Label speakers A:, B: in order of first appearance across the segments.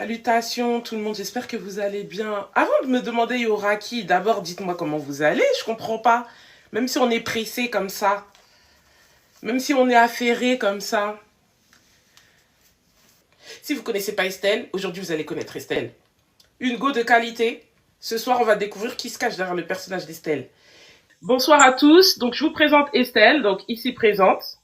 A: Salutations tout le monde, j'espère que vous allez bien. Avant de me demander Yoraki, d'abord dites-moi comment vous allez, je comprends pas. Même si on est pressé comme ça, même si on est affairé comme ça. Si vous connaissez pas Estelle, aujourd'hui vous allez connaître Estelle. Une go de qualité. Ce soir on va découvrir qui se cache derrière le personnage d'Estelle. Bonsoir à tous, donc je vous présente Estelle, donc ici présente.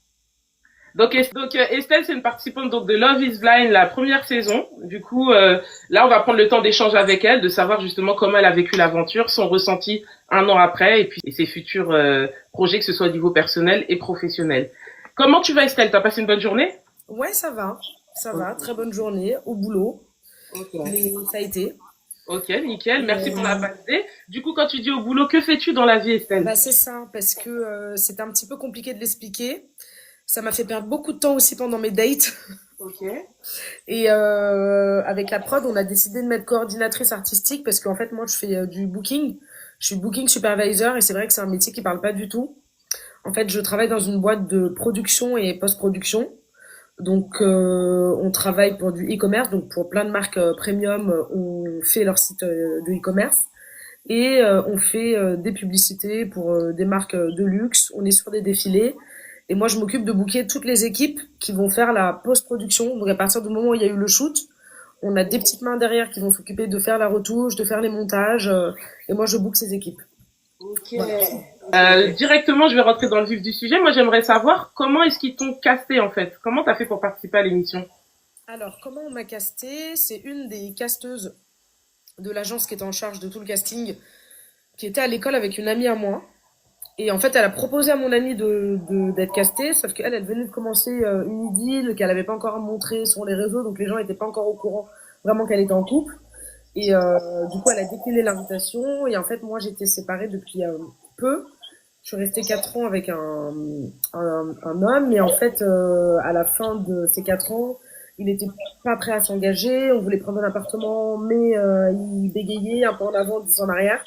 A: Estelle, c'est une participante donc de Love is Blind, la première saison. Du coup, là, on va prendre le temps d'échanger avec elle, de savoir justement comment elle a vécu l'aventure, son ressenti un an après, et puis et ses futurs projets, que ce soit au niveau personnel et professionnel. Comment tu vas, Estelle? T'as passé une bonne journée?
B: Ouais, ça va, très bonne journée au boulot,
A: Ok.
B: mais ça a été.
A: Ok, nickel.
B: Et,
A: Merci pour la passée. Du coup, quand tu dis au boulot, que fais-tu dans la vie, Estelle?
B: bah c'est ça, parce que c'était un petit peu compliqué de l'expliquer. Ça m'a fait perdre beaucoup de temps aussi pendant mes dates.
A: Ok.
B: Et avec la prod, on a décidé de mettre coordinatrice artistique parce qu'en fait, moi, je fais du booking. Je suis booking supervisor et c'est vrai que c'est un métier qui parle pas du tout. En fait, je travaille dans une boîte de production et post-production. Donc, on travaille pour du e-commerce, donc pour plein de marques premium, on fait leur site de e-commerce et on fait des publicités pour des marques de luxe. On est sur des défilés et moi, je m'occupe de booker toutes les équipes qui vont faire la post-production. Donc, à partir du moment où il y a eu le shoot, on a des petites mains derrière qui vont s'occuper de faire la retouche, de faire les montages, et moi, je book ces équipes.
A: Ok.
B: Voilà.
A: Directement, je vais rentrer dans le vif du sujet. Moi, j'aimerais savoir comment est-ce qu'ils t'ont casté en fait. Comment t'as fait pour participer à l'émission?
B: Alors, comment on m'a casté? C'est une des casteuses de l'agence qui était en charge de tout le casting qui était à l'école avec une amie à moi. Et en fait, elle a proposé à mon amie d'être castée, sauf qu'elle, elle venait de commencer une idylle qu'elle avait pas encore montrée sur les réseaux, donc les gens étaient pas encore au courant vraiment qu'elle était en couple. Et du coup, elle a décliné l'invitation. Et en fait, moi, j'étais séparée depuis peu. Je suis restée 4 ans avec un homme. Et en fait, à la fin de ces 4 ans, il était pas prêt à s'engager. On voulait prendre un appartement, mais il bégayait un peu en avant, 10 en arrière.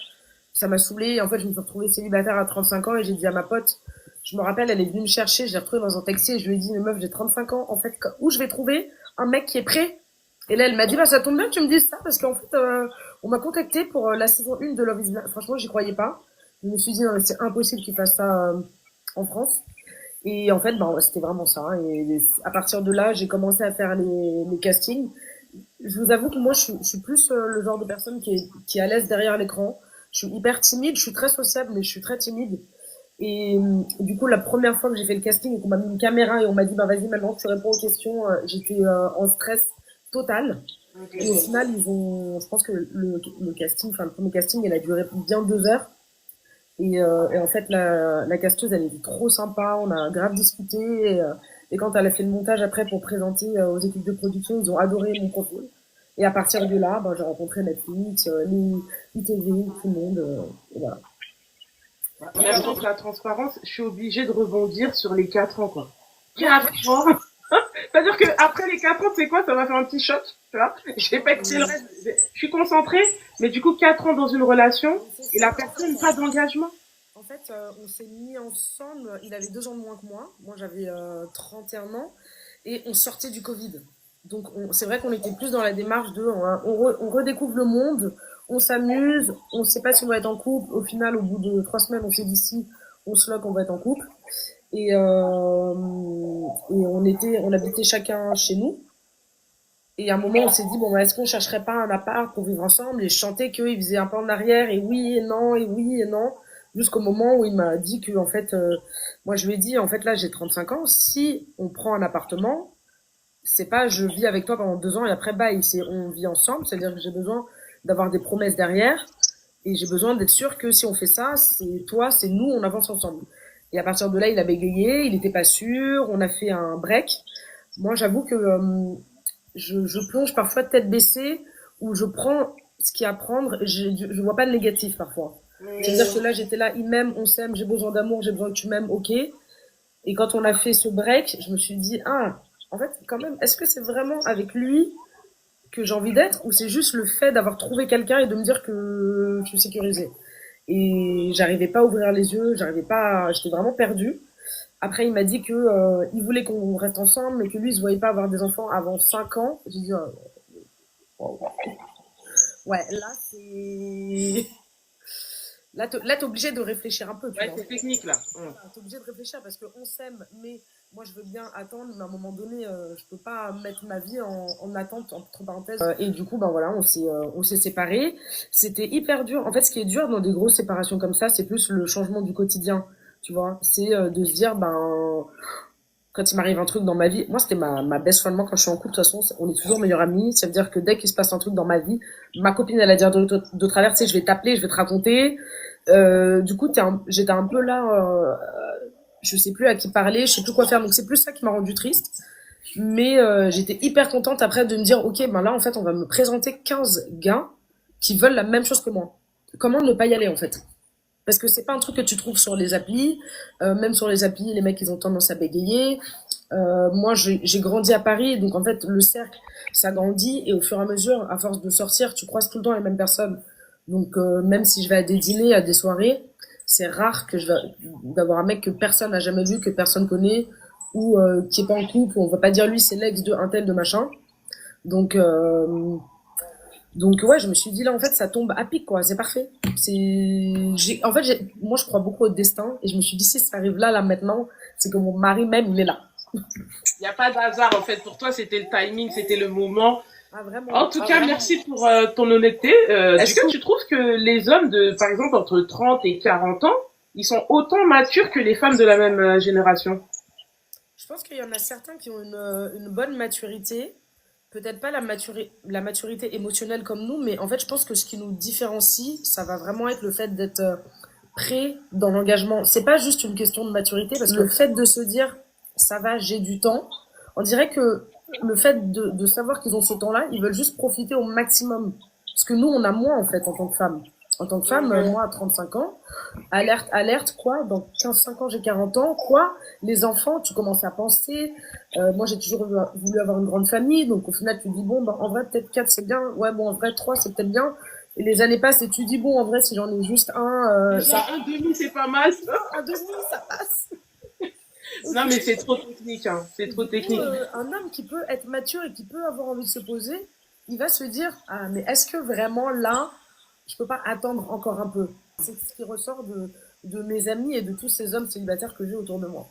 B: Ça m'a saoulée. En fait, je me suis retrouvée célibataire à 35 ans et j'ai dit à ma pote, je me rappelle, elle est venue me chercher, je l'ai retrouvée dans un taxi et je lui ai dit, mais meuf, j'ai 35 ans. En fait, où je vais trouver un mec qui est prêt? Et là, elle m'a dit, bah, ça tombe bien que tu me dises ça parce qu'en fait, on m'a contacté pour la saison 1 de Love is Blind. Franchement, j'y croyais pas. Je me suis dit, non, mais c'est impossible qu'il fasse ça en France. Et en fait, bah, c'était vraiment ça. Et à partir de là, j'ai commencé à faire les castings. Je vous avoue que moi, je suis plus le genre de personne qui est à l'aise derrière l'écran. Je suis hyper timide, je suis très sociable, mais je suis très timide. Et du coup, la première fois que j'ai fait le casting et qu'on m'a mis une caméra et on m'a dit, bah vas-y, maintenant tu réponds aux questions, j'étais en stress total. Et au final, je pense que le casting, enfin le premier casting, il a duré bien 2 heures. Et en fait, la casteuse, elle était trop sympa, on a grave discuté. Et quand elle a fait le montage après pour présenter aux équipes de production, ils ont adoré mon profil. Et à partir de là, ben, j'ai rencontré Netflix, l'ITV, tout le monde. Et voilà.
A: Merci pour la transparence. Je suis obligée de rebondir sur les 4 ans, quoi. 4 ans. C'est-à-dire que après les 4 ans, tu sais quoi, ça va faire un petit choc, tu vois. J'ai pas écouté le reste. Je suis concentrée, mais du coup, 4 ans dans une relation
B: C'est
A: et
B: ça,
A: la
B: en fait,
A: personne, pas d'engagement.
B: en fait on s'est mis ensemble, il avait 2 ans de moins que moi, moi j'avais 31 ans, et on sortait du Covid. Donc c'est vrai qu'on était plus dans la démarche de on redécouvre le monde, on s'amuse, on sait pas si on va être en couple. Au final, au bout de 3 semaines, on s'est dit si on se lock, on va être en couple. Et on habitait chacun chez nous. Et à un moment, on s'est dit, bon, bah, est-ce qu'on chercherait pas un appart pour vivre ensemble? Et je chantais qu'il faisait un pas en arrière, et oui, et non, et oui, et non. Jusqu'au moment où il m'a dit que, en fait, moi, je lui ai dit, en fait, là, j'ai 35 ans. Si on prend un appartement, c'est pas je vis avec toi pendant 2 ans et après, bye. C'est on vit ensemble. C'est-à-dire que j'ai besoin d'avoir des promesses derrière. Et j'ai besoin d'être sûr que si on fait ça, c'est toi, c'est nous, on avance ensemble. Et à partir de là, il a bégayé, il n'était pas sûr, on a fait un break. Moi, j'avoue que je plonge parfois tête baissée, où je prends ce qu'il y a à prendre, je vois pas le négatif parfois. C'est-à-dire que là, j'étais là, il m'aime, on s'aime, j'ai besoin d'amour, j'ai besoin que tu m'aimes, ok. Et quand on a fait ce break, je me suis dit, ah, en fait, quand même, est-ce que c'est vraiment avec lui que j'ai envie d'être, ou c'est juste le fait d'avoir trouvé quelqu'un et de me dire que je suis sécurisée? Et j'arrivais pas à ouvrir les yeux, j'étais vraiment perdue. Après, il m'a dit que il voulait qu'on reste ensemble, mais que lui, il se voyait pas avoir des enfants avant 5 ans. J'ai dit, Ouais, là, c'est. Là, t'es obligé de réfléchir un peu, tu
A: Ouais,
B: vois.
A: c'est technique là.
B: T'es obligé de réfléchir parce qu'on s'aime, mais moi, je veux bien attendre, mais à un moment donné, je peux pas mettre ma vie en attente, entre parenthèses. Et du coup, ben voilà, on s'est séparés. C'était hyper dur. En fait, ce qui est dur dans des grosses séparations comme ça, c'est plus le changement du quotidien, tu vois. C'est de se dire, ben, quand il m'arrive un truc dans ma vie, moi c'était ma best friend, moi quand je suis en couple, de toute façon, on est toujours meilleurs amis, ça veut dire que dès qu'il se passe un truc dans ma vie, ma copine elle a dire de travers, tu sais, je vais t'appeler, je vais te raconter, du coup j'étais un peu là, je sais plus à qui parler, je sais plus quoi faire, donc c'est plus ça qui m'a rendu triste, mais j'étais hyper contente après de me dire, ok, ben là en fait on va me présenter 15 gars qui veulent la même chose que moi. Comment ne pas y aller en fait? Parce que c'est pas un truc que tu trouves sur les applis. Même sur les applis, les mecs, ils ont tendance à bégayer. Moi, j'ai grandi à Paris, donc en fait, le cercle, ça grandit. Et au fur et à mesure, à force de sortir, tu croises tout le temps les mêmes personnes. Donc, même si je vais à des dîners, à des soirées, c'est rare que d'avoir un mec que personne n'a jamais vu, que personne connaît, ou qui est pas en couple, ou on va pas dire lui, c'est l'ex de un tel de machin. Donc, donc ouais, je me suis dit là en fait ça tombe à pic quoi, c'est parfait. Moi je crois beaucoup au destin et je me suis dit si ça arrive là maintenant, c'est que mon mari même il est là.
A: Il n'y a pas de hasard en fait. Pour toi, c'était le timing, c'était le moment.
B: Ah vraiment.
A: En tout cas, merci pour ton honnêteté. Est-ce que tu trouves que les hommes de, par exemple, entre 30 et 40 ans, ils sont autant matures que les femmes de la même génération?
B: Je pense qu'il y en a certains qui ont une bonne maturité, peut-être pas la maturité émotionnelle comme nous, mais en fait je pense que ce qui nous différencie, ça va vraiment être le fait d'être prêt dans l'engagement. C'est pas juste une question de maturité parce que le fait de se dire ça va, j'ai du temps, on dirait que le fait de savoir qu'ils ont ce temps-là, ils veulent juste profiter au maximum. Parce que nous, on a moins en fait en tant que femme. En tant que femme, moi à 35 ans, alerte, alerte, quoi, dans 15-5 ans j'ai 40 ans, quoi, les enfants, tu commences à penser, moi j'ai toujours voulu avoir une grande famille, donc au final tu dis bon, bah, en vrai peut-être 4 c'est bien, ouais bon en vrai 3 c'est peut-être bien, et les années passent et tu dis bon en vrai si j'en ai juste un,
A: Déjà, un demi, c'est pas mal.
B: un demi ça passe.
A: Non, mais c'est trop technique, hein. C'est trop technique.
B: Un homme qui peut être mature et qui peut avoir envie de se poser, il va se dire ah mais est-ce que vraiment là je peux pas attendre encore un peu. C'est ce qui ressort de mes amis et de tous ces hommes célibataires que j'ai autour de moi.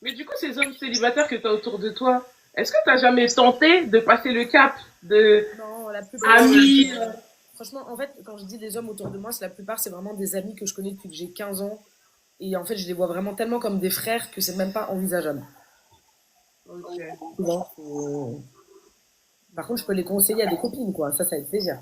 A: Mais du coup, ces hommes célibataires que tu as autour de toi, est-ce que tu as jamais tenté de passer le cap de
B: Non, la plupart.
A: amis
B: Franchement, en fait, quand je dis des hommes autour de moi, c'est la plupart, c'est vraiment des amis que je connais depuis que j'ai 15 ans. Et en fait, je les vois vraiment tellement comme des frères que c'est même pas envisageable.
A: Ok.
B: Souvent, par contre, je peux les conseiller à des copines, quoi. Ça fait plaisir.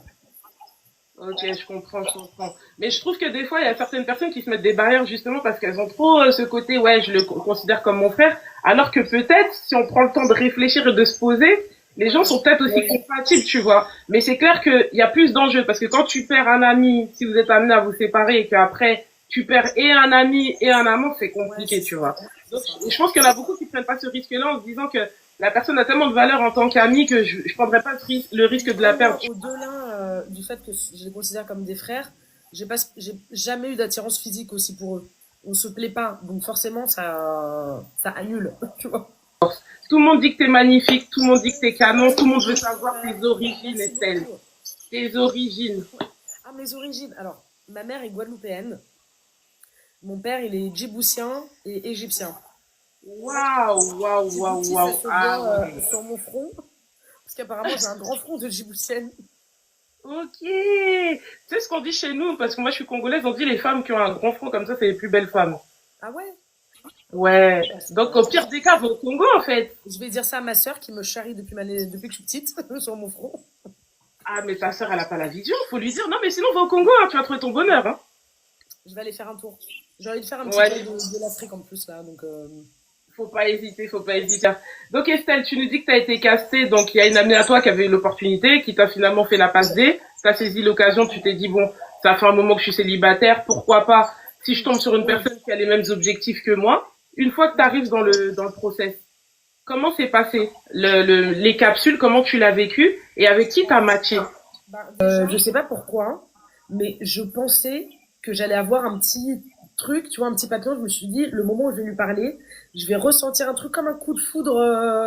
A: Ok, je comprends, je comprends. Mais je trouve que des fois, il y a certaines personnes qui se mettent des barrières justement parce qu'elles ont trop ce côté, ouais, je le considère comme mon frère, alors que peut-être, si on prend le temps de réfléchir et de se poser, les gens sont peut-être aussi compatibles, tu vois. Mais c'est clair qu'il y a plus d'enjeux parce que quand tu perds un ami, si vous êtes amené à vous séparer et qu'après, tu perds et un ami et un amant, c'est compliqué, tu vois. Donc, je pense qu'il y en a beaucoup qui prennent pas ce risque-là en se disant que la personne a tellement de valeur en tant qu'amie que je prendrais pas le risque de la perdre.
B: Au-delà du fait que je les considère comme des frères, j'ai jamais eu d'attirance physique aussi pour eux. On se plaît pas, donc forcément ça annule, tu vois.
A: Tout le monde dit que t'es magnifique, tout le monde dit que t'es canon, tout le monde veut savoir tes origines, Estelle. Tes origines.
B: Ah, mes origines. Alors, ma mère est guadeloupéenne. Mon père, il est djiboutien et égyptien.
A: Waouh, waouh, waouh,
B: Djibouti, ça
A: waouh.
B: se
A: Ah
B: voit
A: ouais.
B: sur mon front. Parce qu'apparemment, j'ai un grand front de djiboutienne.
A: Ok. Tu sais ce qu'on dit chez nous, parce que moi je suis congolaise, on dit les femmes qui ont un grand front comme ça, c'est les plus belles femmes.
B: Ah ouais?
A: Ouais. Donc au pire des cas, va au Congo en fait.
B: Je vais dire ça à ma sœur qui me charrie depuis que je suis petite sur mon front.
A: Ah mais ta sœur elle a pas la vision, faut lui dire non mais sinon va au Congo, hein, tu vas trouver ton bonheur. Hein.
B: Je vais aller faire un tour. J'ai envie de faire un petit
A: Ouais.
B: tour de l'Afrique en plus là. Donc,
A: Faut pas hésiter, faut pas hésiter. Donc Estelle, tu nous dis que tu as été castée, donc il y a une amie à toi qui avait eu l'opportunité, qui t'a finalement fait la passe D, tu as saisi l'occasion, tu t'es dit bon, ça fait un moment que je suis célibataire, pourquoi pas, si je tombe sur une personne qui a les mêmes objectifs que moi, une fois que tu arrives dans le process, comment s'est passé les capsules, comment tu l'as vécu et avec qui t'as matché?
B: je sais pas pourquoi, mais je pensais que j'allais avoir un petit truc, tu vois, un petit papillon. Je me suis dit, le moment où je vais lui parler, je vais ressentir un truc comme un coup de foudre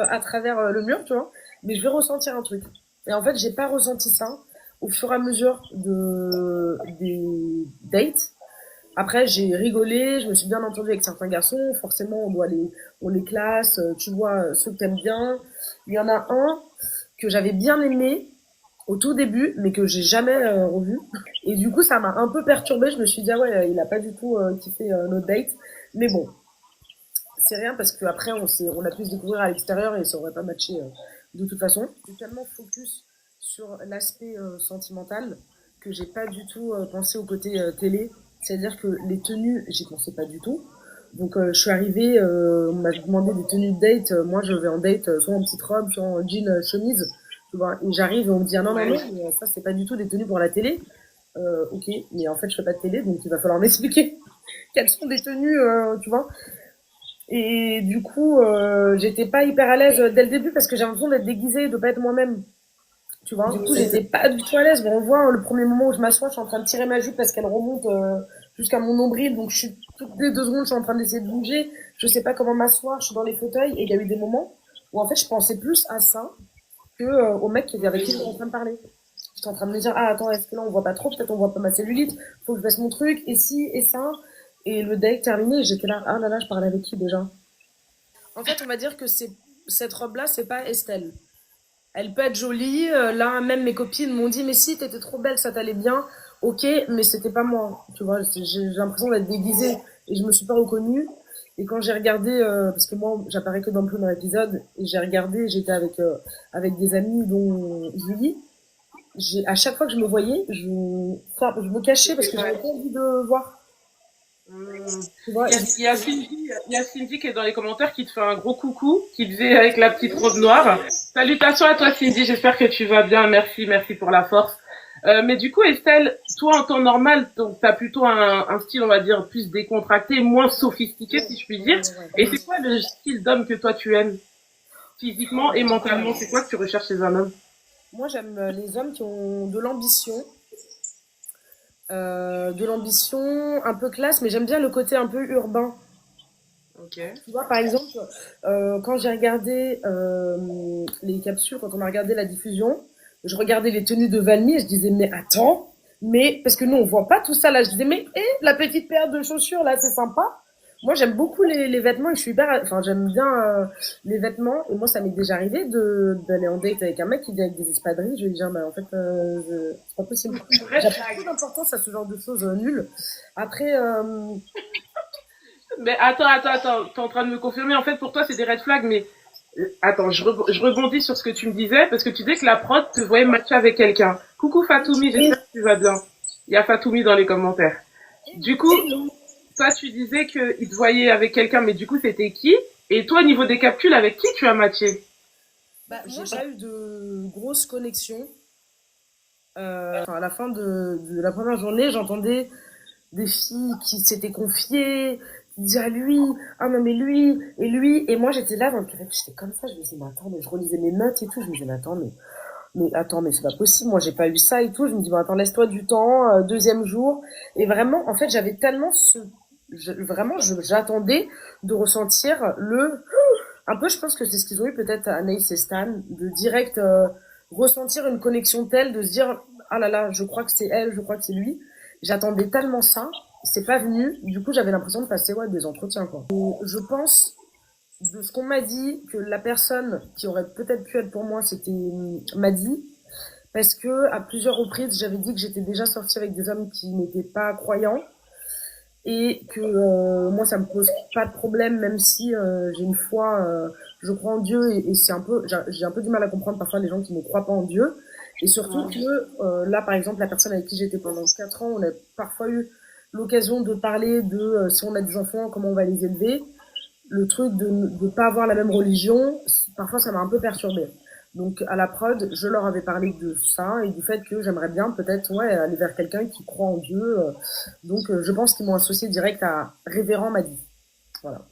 B: à travers le mur, tu vois. Mais je vais ressentir un truc. Et en fait, j'ai pas ressenti ça au fur et à mesure des dates. Après, j'ai rigolé, je me suis bien entendue avec certains garçons. Forcément, on les classe, tu vois, ceux que t'aimes bien. Il y en a un que j'avais bien aimé au tout début, mais que j'ai jamais revu. Et du coup, ça m'a un peu perturbée. Je me suis dit, ah ouais, il a pas du tout kiffé notre date. Mais bon, c'est rien parce qu'après, on a pu se découvrir à l'extérieur et ça aurait pas matché de toute façon. J'étais tellement focus sur l'aspect sentimental que j'ai pas du tout pensé au côté télé. C'est-à-dire que les tenues, j'y pensais pas du tout. Donc je suis arrivée, on m'a demandé des tenues de date. Moi, je vais en date soit en petite robe, soit en jean chemise. Tu vois, et j'arrive et on me dit ah non, non, non, mais ça, c'est pas du tout des tenues pour la télé. Ok, mais en fait, je fais pas de télé, donc il va falloir m'expliquer quelles sont des tenues, tu vois. Et du coup, j'étais pas hyper à l'aise dès le début parce que j'ai l'impression d'être déguisée, de pas être moi-même. Tu vois. Du coup, j'étais pas du tout à l'aise. Bon, on voit le premier moment où je m'assois, je suis en train de tirer ma jupe parce qu'elle remonte jusqu'à mon nombril, donc je suis toutes les 2 secondes, je suis en train d'essayer de bouger. Je sais pas comment m'asseoir, je suis dans les fauteuils et il y a eu des moments où en fait, je pensais plus à ça que au mec qui était avec qui j'étais en train de parler. J'étais en train de me dire ah attends, est-ce que là on voit pas trop, peut-être on voit pas ma cellulite, faut que je fasse mon truc et si et ça. Et le date terminé, j'étais là ah là là, je parlais avec qui déjà? En fait, on va dire que cette robe-là, c'est pas Estelle. Elle peut être jolie. Là, même mes copines m'ont dit, mais si, t'étais trop belle, ça t'allait bien. Ok, mais c'était pas moi. Tu vois, j'ai l'impression d'être déguisée et je me suis pas reconnue. Et quand j'ai regardé, parce que moi, j'apparais que dans le premier épisode, et j'ai regardé, j'étais avec des amis dont Julie. À chaque fois que je me voyais, je me cachais parce que j'avais pas envie de voir. Tu vois,
A: Il y a Cindy qui est dans les commentaires qui te fait un gros coucou, qui disait avec la petite robe noire. Salutations à toi Cindy, j'espère que tu vas bien, merci pour la force. Mais du coup Estelle, toi en temps normal, donc t'as plutôt un style on va dire plus décontracté, moins sophistiqué si je puis dire. Et c'est quoi le style d'homme que toi tu aimes physiquement et mentalement? C'est quoi que tu recherches chez un homme?
B: moi, j'aime les hommes qui ont de l'ambition, un peu classe, mais j'aime bien le côté un peu urbain.
A: Ok.
B: Tu vois, par exemple, quand j'ai regardé les capsules, quand on a regardé la diffusion, je regardais les tenues de Valmy et je disais, mais attends, mais parce que nous, on voit pas tout ça là. Je disais, mais la petite paire de chaussures là, c'est sympa. Moi, j'aime beaucoup les vêtements et je suis hyper, enfin, j'aime bien les vêtements. Et moi, ça m'est déjà arrivé d'aller en date avec un mec qui vient avec des espadrilles. Je lui dis, mais en fait, c'est pas possible. J'apporte beaucoup d'importance à ce genre de choses nulles. Après,
A: Mais attends, t'es en train de me confirmer. En fait, pour toi, c'est des red flags, mais attends, je rebondis sur ce que tu me disais, parce que tu disais que la prod te voyait matcher avec quelqu'un. Coucou Fatoumi, j'espère que tu vas bien. Il y a Fatoumi dans les commentaires. Du coup, toi, tu disais qu'il te voyait avec quelqu'un, mais du coup, c'était qui? Et toi, au niveau des capsules, avec qui tu as matché?
B: bah, moi, j'ai pas eu de grosses connexions. Enfin, à la fin de la première journée, j'entendais des filles qui s'étaient confiées, qui disaient à lui, ah non mais lui, et moi j'étais là dans le café, j'étais comme ça, je me disais, mais attends, mais je relisais mes notes et tout, je me disais, mais attends, mais c'est pas possible, moi j'ai pas eu ça et tout, je me dis, bon attends, laisse-toi du temps, deuxième jour, et vraiment, en fait, j'avais tellement j'attendais de ressentir un peu, je pense que c'est ce qu'ils ont eu peut-être à Anaïs et Stan, de direct ressentir une connexion telle, de se dire, ah là là, je crois que c'est elle, je crois que c'est lui. J'attendais tellement ça, c'est pas venu. Du coup, j'avais l'impression de passer des entretiens, quoi. Et je pense, de ce qu'on m'a dit, que la personne qui aurait peut-être pu être pour moi, c'était Maddy. Parce que, à plusieurs reprises, j'avais dit que j'étais déjà sortie avec des hommes qui n'étaient pas croyants. Et que moi, ça me pose pas de problème, même si j'ai une foi, je crois en Dieu. Et c'est j'ai un peu du mal à comprendre parfois les gens qui ne croient pas en Dieu. Et surtout que là, par exemple, la personne avec qui j'étais pendant 4 ans, on a parfois eu l'occasion de parler de si on a des enfants, comment on va les élever. Le truc de ne pas avoir la même religion, parfois ça m'a un peu perturbée. Donc à la prod, je leur avais parlé de ça et du fait que j'aimerais bien peut-être aller vers quelqu'un qui croit en Dieu. Donc je pense qu'ils m'ont associé direct à Révérend Maddy. Voilà.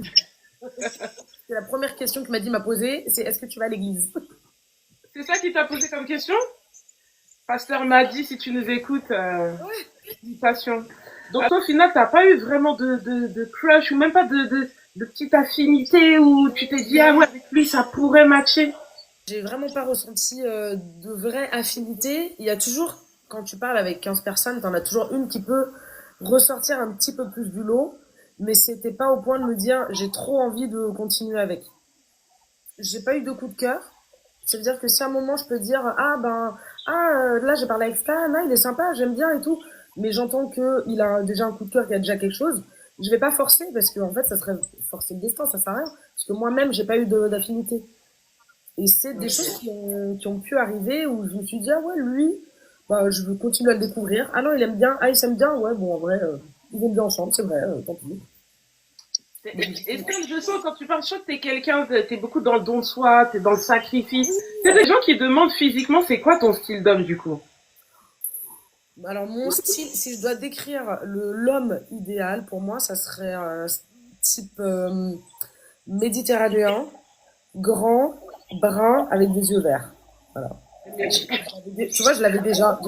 B: C'est la première question que Maddy m'a posée, c'est est-ce que tu vas à l'église?
A: C'est ça qui t'a posé comme question? Pasteur Maddy, si tu nous écoutes, passion. Donc toi, au final, t'as pas eu vraiment de crush ou même pas de petite affinité où tu t'es dit, ah ouais, avec lui, ça pourrait matcher?
B: J'ai vraiment pas ressenti de vraie affinité. Il y a toujours, quand tu parles avec 15 personnes, t'en as toujours une qui peut ressortir un petit peu plus du lot, mais c'était pas au point de me dire j'ai trop envie de continuer avec. J'ai pas eu de coup de cœur. Ça veut dire que si à un moment je peux dire là j'ai parlé avec Stan, il est sympa, j'aime bien et tout, mais j'entends que il a déjà un coup de cœur, qu'il y a déjà quelque chose, je vais pas forcer parce que en fait ça serait forcer le destin, ça sert à rien. Parce que moi-même j'ai pas eu d'affinité. Et c'est des choses qui ont pu arriver où je me suis dit, ah ouais, lui, bah, je veux continuer à le découvrir. Ah non, il aime bien. Ah, il s'aime bien. Ouais, bon, en vrai, ils vont bien ensemble, c'est vrai, tant pis.
A: Est-ce que je sens quand tu parles, je sens que t'es quelqu'un, t'es beaucoup dans le don de soi, t'es dans le sacrifice. C'est des gens qui demandent physiquement, c'est quoi ton style d'homme du coup?
B: Alors, mon style, si je dois décrire l'homme idéal, pour moi, ça serait un type méditerranéen, grand, brun, avec des yeux verts. Voilà. Tu vois, je l'avais déjà.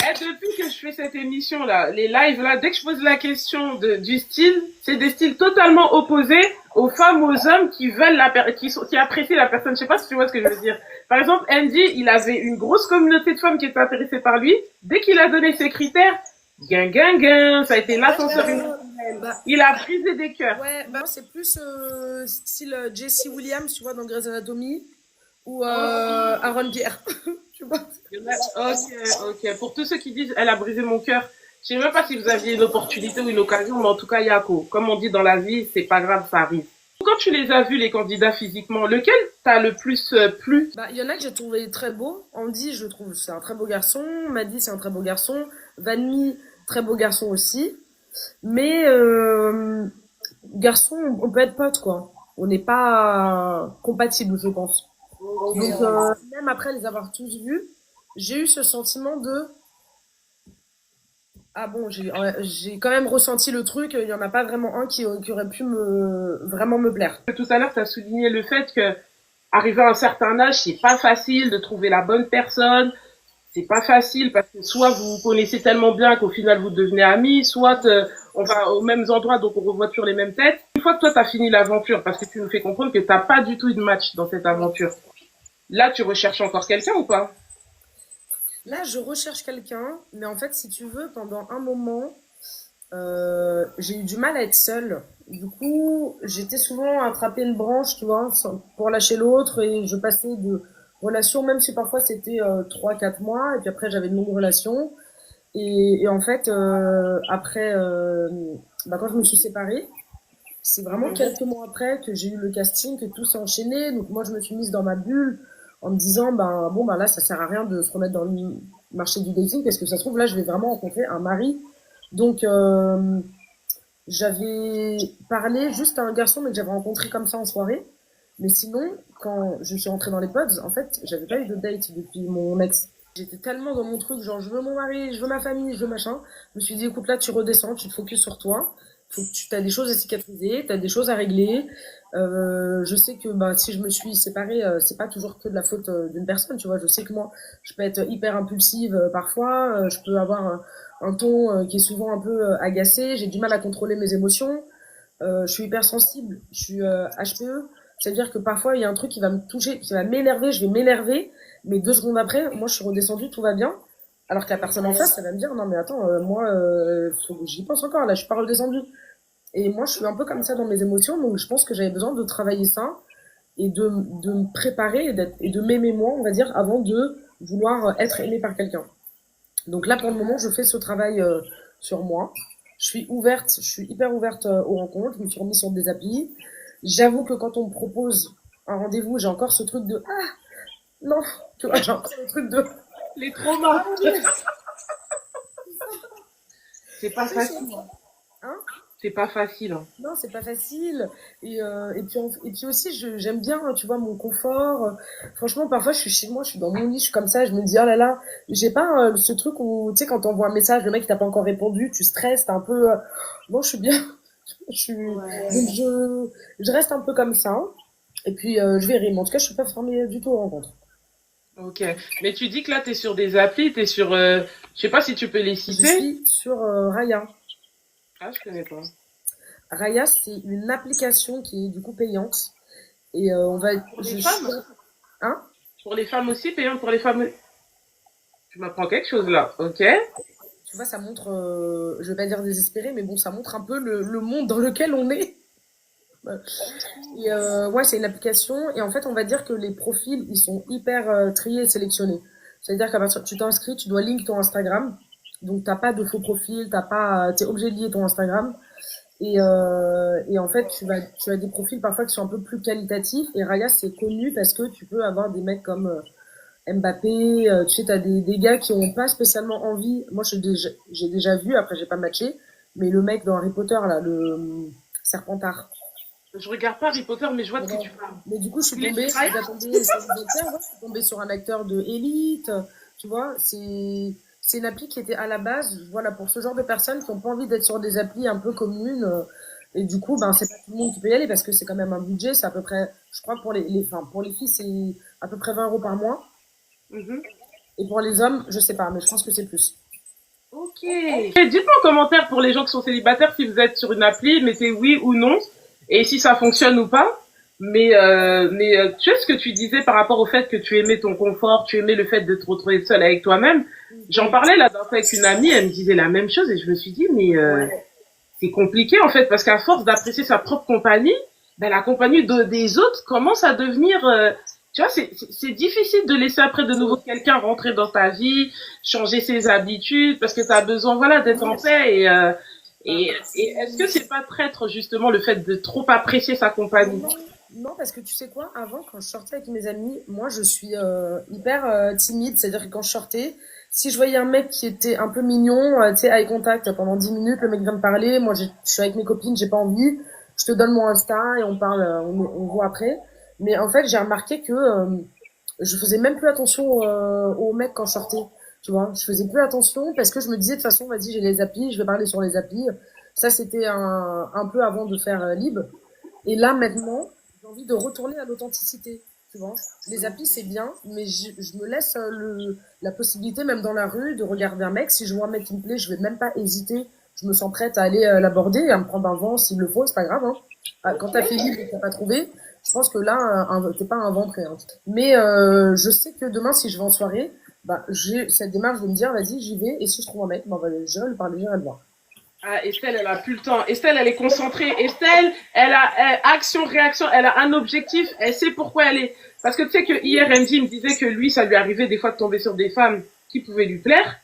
A: Et depuis que je fais cette émission là, les lives là, dès que je pose la question du style, c'est des styles totalement opposés aux femmes, aux hommes qui veulent qui apprécient la personne. Je sais pas si tu vois ce que je veux dire. Par exemple, Andy, il avait une grosse communauté de femmes qui étaient intéressées par lui. Dès qu'il a donné ses critères, gain, ça a été l'ascenseur émotionnel.
B: Bah,
A: Il a brisé des cœurs.
B: ouais, bah, c'est plus style Jesse Williams, tu vois, dans Grey's Anatomy, ou
A: Oh,
B: Aaron Pierre. Tu vois.
A: ok. Pour tous ceux qui disent, elle a brisé mon cœur, je sais même pas si vous aviez une opportunité ou une occasion, mais en tout cas, Yako, comme on dit dans la vie, c'est pas grave, ça arrive. Quand tu les as vus, les candidats physiquement, lequel t'a le plus plu?
B: Bah, il y en a que j'ai trouvé très beau. Andy, je trouve, c'est un très beau garçon. Maddy, c'est un très beau garçon. Vanny, très beau garçon aussi. Mais garçon, on peut être potes, quoi. On n'est pas compatibles, je pense. Donc, même après les avoir tous vus, j'ai eu ce sentiment de ah bon, j'ai quand même ressenti le truc. Il y en a pas vraiment un qui aurait pu vraiment me plaire.
A: Tout à l'heure, tu as souligné le fait que, arrivé à un certain âge, c'est pas facile de trouver la bonne personne. C'est pas facile parce que soit vous vous connaissez tellement bien qu'au final vous devenez amis, soit on va aux mêmes endroits donc on revoit toujours les mêmes têtes. Une fois que toi t'as fini l'aventure, parce que tu nous fais comprendre que t'as pas du tout eu de match dans cette aventure, là tu recherches encore quelqu'un ou pas?
B: Là, je recherche quelqu'un, mais en fait, si tu veux, pendant un moment, j'ai eu du mal à être seule. Du coup, j'étais souvent à attraper une branche, tu vois, pour lâcher l'autre, et je passais de relation, même si parfois c'était 3-4 mois, et puis après j'avais une longue relation. Et en fait, après, quand je me suis séparée, c'est vraiment quelques mois après que j'ai eu le casting, que tout s'est enchaîné. Donc moi, je me suis mise dans ma bulle en me disant, là, ça sert à rien de se remettre dans le marché du dating parce que ça se trouve, là, je vais vraiment rencontrer un mari. Donc, j'avais parlé juste à un garçon, mais que j'avais rencontré comme ça en soirée. Mais sinon, quand je suis rentrée dans les pods, en fait, j'avais pas eu de date depuis mon ex. J'étais tellement dans mon truc, genre, je veux mon mari, je veux ma famille, je veux machin. Je me suis dit, écoute, là, tu redescends, tu te focuses sur toi. Faut que tu as des choses à cicatriser, tu as des choses à régler. Je sais que si je me suis séparée, c'est pas toujours que de la faute d'une personne, tu vois. Je sais que moi, je peux être hyper impulsive parfois, je peux avoir un ton qui est souvent un peu agacé, j'ai du mal à contrôler mes émotions, je suis hyper sensible, je suis HPE, c'est-à-dire que parfois il y a un truc qui va me toucher, qui va m'énerver, je vais m'énerver, mais 2 secondes après, moi je suis redescendue, tout va bien. Alors que la personne en face, elle va me dire non mais attends, j'y pense encore, là je suis pas redescendue. Et moi je suis un peu comme ça dans mes émotions, donc je pense que j'avais besoin de travailler ça et de me préparer et de m'aimer moi, on va dire, avant de vouloir être aimée par quelqu'un. Donc là pour le moment je fais ce travail sur moi. Je suis hyper ouverte aux rencontres, je me suis remise sur des applis. J'avoue que quand on me propose un rendez-vous, j'ai encore ce truc de ah non, tu vois, j'ai encore le truc de
A: Les traumas.
B: ah,
A: C'est pas facile.
B: hein.
A: C'est pas facile.
B: Non, c'est pas facile. Et puis aussi, j'aime bien, tu vois, mon confort. Franchement, parfois, je suis chez moi, je suis dans mon lit, je suis comme ça, je me dis, oh là là, j'ai pas ce truc où, tu sais, quand t'envoies un message, le mec, il t'a pas encore répondu, tu stresses, t'es un peu, bon, je suis bien. Donc, je reste un peu comme ça. Et puis, je verrai. Mais en tout cas, je suis pas fermée du tout aux rencontres.
A: Ok. Mais tu dis que là t'es sur des applis, t'es sur, je sais pas si tu peux les
B: Je
A: citer.
B: suis sur Raya.
A: Ah, je connais pas.
B: Raya, c'est une application qui est du coup payante. Et on va,
A: Pour
B: je
A: des
B: suis
A: femmes?
B: Hein?
A: Pour les femmes aussi, payant pour les femmes. Tu m'apprends quelque chose là, ok?
B: Tu vois, ça montre, je vais pas dire désespéré, mais bon, ça montre un peu le monde dans lequel on est. Et ouais, c'est une application. Et en fait, on va dire que les profils, ils sont hyper triés et sélectionnés. C'est-à-dire qu'à partir tu t'inscris, tu dois link ton Instagram. Donc, t'as pas de faux profil, t'es obligé de lier ton Instagram. Et en fait, tu as des profils parfois qui sont un peu plus qualitatifs. Et Raya, c'est connu parce que tu peux avoir des mecs comme Mbappé. Tu sais, t'as des gars qui ont pas spécialement envie. Moi, j'ai déjà vu, après, j'ai pas matché. Mais le mec dans Harry Potter, là, le Serpentard.
A: Je regarde pas Harry Potter, mais je vois de qui
B: Voilà.
A: tu parles.
B: Mais du coup, je suis
A: Il est
B: tombée,
A: sur Raya?
B: je suis tombée sur un acteur de Elite, tu vois, c'est une appli qui était à la base, voilà, pour ce genre de personnes qui n'ont pas envie d'être sur des applis un peu communes. Et du coup, ben, c'est pas tout le monde qui peut y aller parce que c'est quand même un budget, c'est à peu près, je crois, enfin, pour les filles, c'est à peu près 20 € par mois.
A: Mhm.
B: Et pour les hommes, je sais pas, mais je pense que c'est plus.
A: Ok. Et dites-moi en commentaire pour les gens qui sont célibataires si vous êtes sur une appli, mettez oui ou non, et si ça fonctionne ou pas. Mais tu sais ce que tu disais par rapport au fait que tu aimais ton confort, tu aimais le fait de te retrouver seule avec toi-même. J'en parlais là d'un fois avec une amie, elle me disait la même chose et je me suis dit mais
B: Ouais.
A: c'est compliqué en fait parce qu'à force d'apprécier sa propre compagnie, ben la compagnie des autres commence à devenir tu vois c'est difficile de laisser après de nouveau quelqu'un rentrer dans ta vie, changer ses habitudes parce que tu as besoin voilà d'être en paix et est-ce que c'est pas traître justement le fait de trop apprécier sa compagnie?
B: Non, non, parce que tu sais quoi, avant, quand je sortais avec mes amis, moi, je suis hyper timide, c'est-à-dire que quand je sortais, si je voyais un mec qui était un peu mignon, tu sais, eye contact pendant 10 minutes, le mec vient me parler, moi, je suis avec mes copines, j'ai pas envie, je te donne mon Insta et on parle, on voit après. Mais en fait, j'ai remarqué que je faisais même plus attention aux mecs quand je sortais, tu vois, je faisais plus attention parce que je me disais, de toute façon, vas-y, j'ai les applis, je vais parler sur les applis. Ça, c'était un peu avant de faire Lib. Et là, maintenant, j'ai envie de retourner à l'authenticité. Tu vois, les applis, c'est bien, mais je me laisse la possibilité, même dans la rue, de regarder un mec. Si je vois un mec qui me plaît, je vais même pas hésiter. Je me sens prête à aller l'aborder et à me prendre un vent s'il le faut, c'est pas grave. Hein. Ah, quand t'as fait libre et que t'as pas trouvé, je pense que là, t'es pas un vent prêt. Hein. Mais je sais que demain, si je vais en soirée, bah, j'ai cette démarche de me dire, vas-y, j'y vais. Et si je trouve un mec, bah, j'irai lui parler, j'irai le voir.
A: Ah, Estelle, elle a plus le temps. Estelle, elle est concentrée. Estelle, action, réaction, elle a un objectif, elle sait pourquoi elle est. Parce que tu sais que hier, Andy me disait que lui, ça lui arrivait des fois de tomber sur des femmes qui pouvaient lui plaire.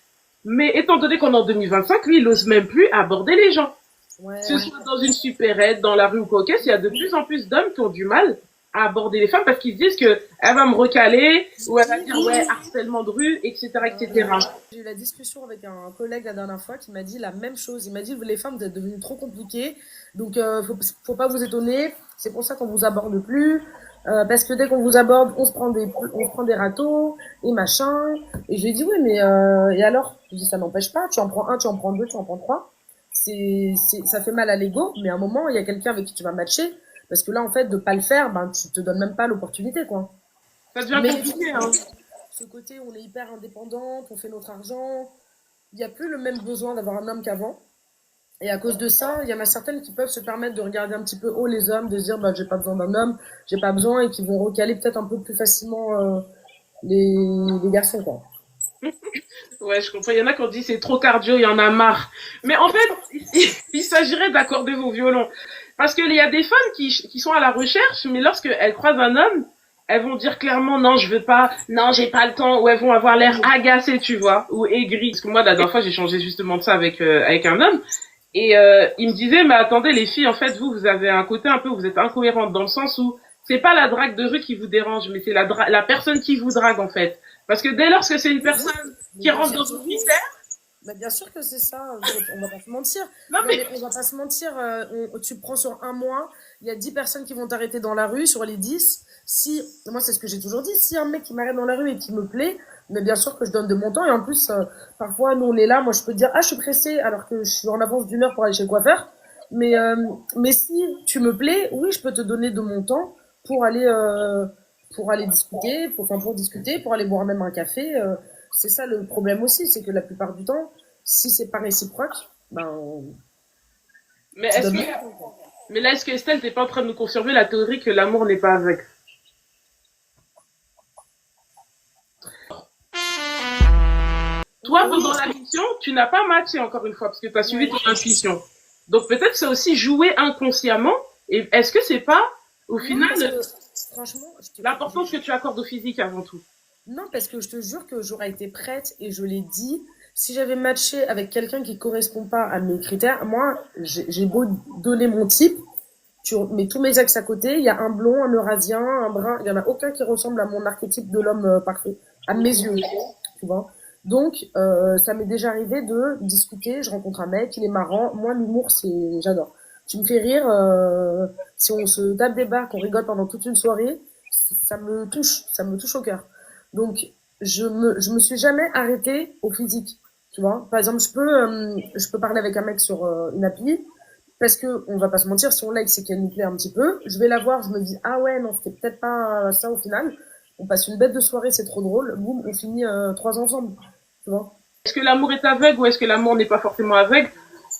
A: Mais étant donné qu'on est en 2025, lui, il ose même plus aborder les gens. Que ce
B: Ouais.
A: soit dans une supérette, dans la rue ou quoi, il y a de plus en plus d'hommes qui ont du mal à aborder les femmes parce qu'ils se disent que elle va me recaler ou elle va dire ouais, harcèlement de rue, etc., etc.
B: J'ai eu la discussion avec un collègue la dernière fois qui m'a dit la même chose. Il m'a dit, les femmes, vous êtes devenues trop compliquées, donc faut pas vous étonner. C'est pour ça qu'on vous aborde plus, parce que dès qu'on vous aborde, on se prend des râteaux et machin. Et je lui ai dit, oui, mais et alors? Je lui ai dit, ça n'empêche pas. Tu en prends un, tu en prends deux, tu en prends trois. Ça fait mal à l'ego, mais à un moment, il y a quelqu'un avec qui tu vas matcher. Parce que là, en fait, de pas le faire, ben, tu te donnes même pas l'opportunité, quoi.
A: Ça devient
B: Mais
A: compliqué, hein.
B: ce côté où on est hyper indépendante, on fait notre argent, il n'y a plus le même besoin d'avoir un homme qu'avant. Et à cause de ça, il y en a certaines qui peuvent se permettre de regarder un petit peu haut les hommes, de se dire bah j'ai pas besoin d'un homme, j'ai pas besoin, et qui vont recaler peut-être un peu plus facilement les, les garçons quoi.
A: Ouais, je comprends. Il y en a qui ont dit c'est trop cardio, il y en a marre. Mais en fait, il s'agirait d'accorder vos violons. Parce qu'il y a des femmes qui sont à la recherche, mais lorsqu'elles croisent un homme, elles vont dire clairement non, je veux pas, non, j'ai pas le temps, ou elles vont avoir l'air agacées, tu vois, ou aigries. Parce que moi, la dernière fois, j'ai changé justement de ça avec un homme. Et il me disait, mais attendez, les filles, en fait, vous avez un côté un peu, vous êtes incohérente dans le sens où c'est pas la drague de rue qui vous dérange, mais c'est la personne qui vous drague, en fait. Parce que dès lors que c'est une personne
B: Mais
A: qui
B: bien
A: rentre
B: sûr
A: dans
B: que
A: vos
B: oui.
A: critères,
B: Mais bien sûr que c'est ça, on va pas se mentir.
A: non
B: Non
A: mais,
B: mais on va pas se mentir, tu prends sur un mois, il y a 10 personnes qui vont t'arrêter dans la rue, sur les 10. Si, moi c'est ce que j'ai toujours dit, si un mec qui m'arrête dans la rue et qui me plaît, mais bien sûr que je donne de mon temps, et en plus, parfois nous on est là, moi je peux te dire, ah je suis pressée alors que je suis en avance d'une heure pour aller chez le coiffeur. Mais si tu me plais, oui je peux te donner de mon temps pour aller discuter, pour discuter, pour aller boire même un café. C'est ça le problème aussi, c'est que la plupart du temps, si c'est pas réciproque, ben,
A: mais
B: tu
A: est-ce
B: donnes
A: que,
B: pas ton temps.
A: mais là, est-ce que Estelle, t'es pas en train de nous confirmer la théorie que l'amour n'est pas aveugle? Toi, pendant la mission, tu n'as pas matché encore une fois parce que tu as suivi ton intuition. Donc peut-être c'est aussi jouer inconsciemment. Et est-ce que c'est pas, au final,
B: franchement,
A: l'importance que tu accordes au physique avant tout?
B: non, parce que je te jure que j'aurais été prête et je l'ai dit. Si j'avais matché avec quelqu'un qui correspond pas à mes critères, moi, j'ai beau donner mon type, tu mets tous mes axes à côté, il y a un blond, un eurasien, un brun, il y en a aucun qui ressemble à mon archétype de l'homme parfait, à mes yeux, tu vois. Donc, ça m'est déjà arrivé de discuter, je rencontre un mec, il est marrant, moi l'humour j'adore. Tu me fais rire, si on se tape des barres, qu'on rigole pendant toute une soirée, ça me touche au cœur. Donc, je me suis jamais arrêtée au physique, tu vois. Par exemple, je peux parler avec un mec sur une appli, parce que, on va pas se mentir, si on like, c'est qu'elle nous plaît un petit peu. Je vais la voir, je me dis, ah ouais, non, c'était peut-être pas ça au final. On passe une bête de soirée, c'est trop drôle. Boum, on finit 3 ensemble, tu vois.
A: Est-ce que l'amour est aveugle ou est-ce que l'amour n'est pas forcément aveugle?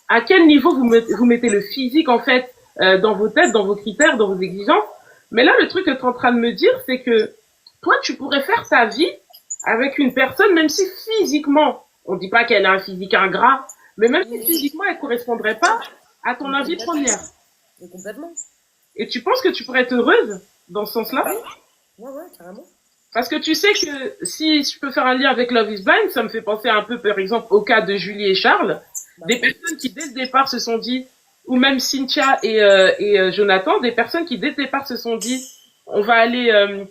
A: À quel niveau vous mettez le physique, en fait, dans vos têtes, dans vos critères, dans vos exigences? Mais là, le truc que tu es en train de me dire, c'est que toi, tu pourrais faire ta vie avec une personne, même si physiquement, on dit pas qu'elle a un physique ingrat, mais même si physiquement, elle correspondrait pas à ton envie première.
B: Et complètement.
A: Et tu penses que tu pourrais être heureuse dans ce sens-là?
B: Ouais, carrément.
A: Parce que tu sais que si je peux faire un lien avec Love is Blind, ça me fait penser un peu, par exemple, au cas de Julie et Charles, des personnes qui dès le départ se sont dit, ou même Cynthia et Jonathan, des personnes qui dès le départ se sont dit, on va aller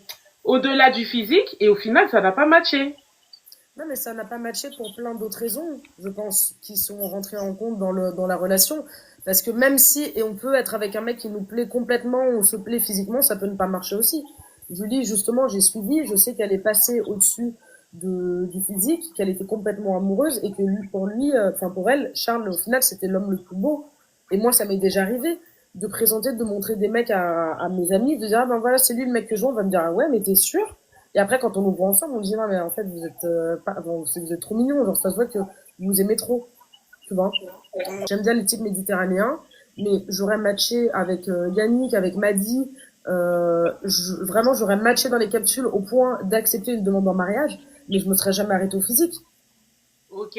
A: au-delà du physique, et au final, ça n'a pas matché.
B: Non, mais ça n'a pas matché pour plein d'autres raisons, je pense, qui sont rentrées en compte dans la relation. Parce que même si, et on peut être avec un mec qui nous plaît complètement, on se plaît physiquement, ça peut ne pas marcher aussi. Julie, justement, j'ai suivi, je sais qu'elle est passée au-dessus du physique, qu'elle était complètement amoureuse, et que pour elle, Charles, au final, c'était l'homme le plus beau. Et moi, ça m'est déjà arrivé de présenter, de montrer des mecs à mes amis, de dire, ah ben voilà, c'est lui le mec que je vois, on va me dire, ah ouais, mais t'es sûr? Et après, quand on nous voit ensemble, on dit, non, mais en fait, vous êtes trop mignons, genre, ça se voit que vous vous aimez trop, tu vois. J'aime bien les types méditerranéens, mais j'aurais matché avec Yannick, avec Maddy, vraiment, j'aurais matché dans les capsules au point d'accepter une demande en mariage, mais je me serais jamais arrêtée au physique.
A: Ok.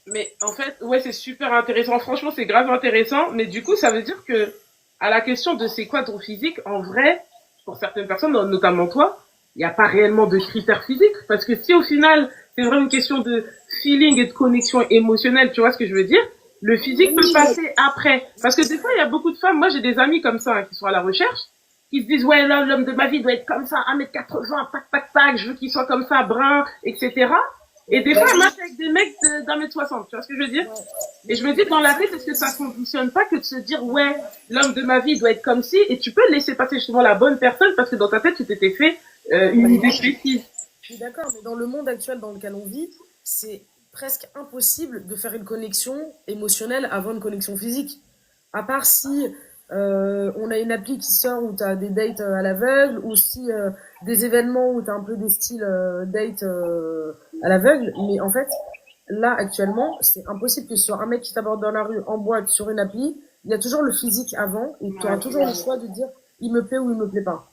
A: Mais en fait, ouais, c'est super intéressant. Franchement, c'est grave intéressant. Mais du coup, ça veut dire que, à la question de c'est quoi ton physique, en vrai, pour certaines personnes, notamment toi, il n'y a pas réellement de critères physiques. Parce que si au final, c'est vraiment une question de feeling et de connexion émotionnelle, tu vois ce que je veux dire? Le physique peut passer après. Parce que des fois, il y a beaucoup de femmes, moi j'ai des amis comme ça, qui sont à la recherche, qui se disent, ouais, là, l'homme de ma vie doit être comme ça, 1m80, tac, tac, tac, je veux qu'il soit comme ça, brun, etc. Et des fois, elle marche avec des mecs d'1m60, tu vois ce que je veux dire? Et je me dis, dans la tête, est-ce que ça fonctionne pas que de se dire, ouais, l'homme de ma vie doit être comme ci, et tu peux laisser passer justement la bonne personne, parce que dans ta tête, tu t'étais fait une idée précise.
B: Je suis d'accord, mais dans le monde actuel dans lequel on vit, c'est presque impossible de faire une connexion émotionnelle avant une connexion physique. À part si on a une appli qui sort où tu as des dates à l'aveugle, ou si des événements où tu as un peu des styles date à l'aveugle. Mais en fait, là, actuellement, c'est impossible que ce soit un mec qui t'aborde dans la rue, en boîte, sur une appli. Il y a toujours le physique avant, et tu auras toujours le choix de dire il me plaît ou il me plaît pas.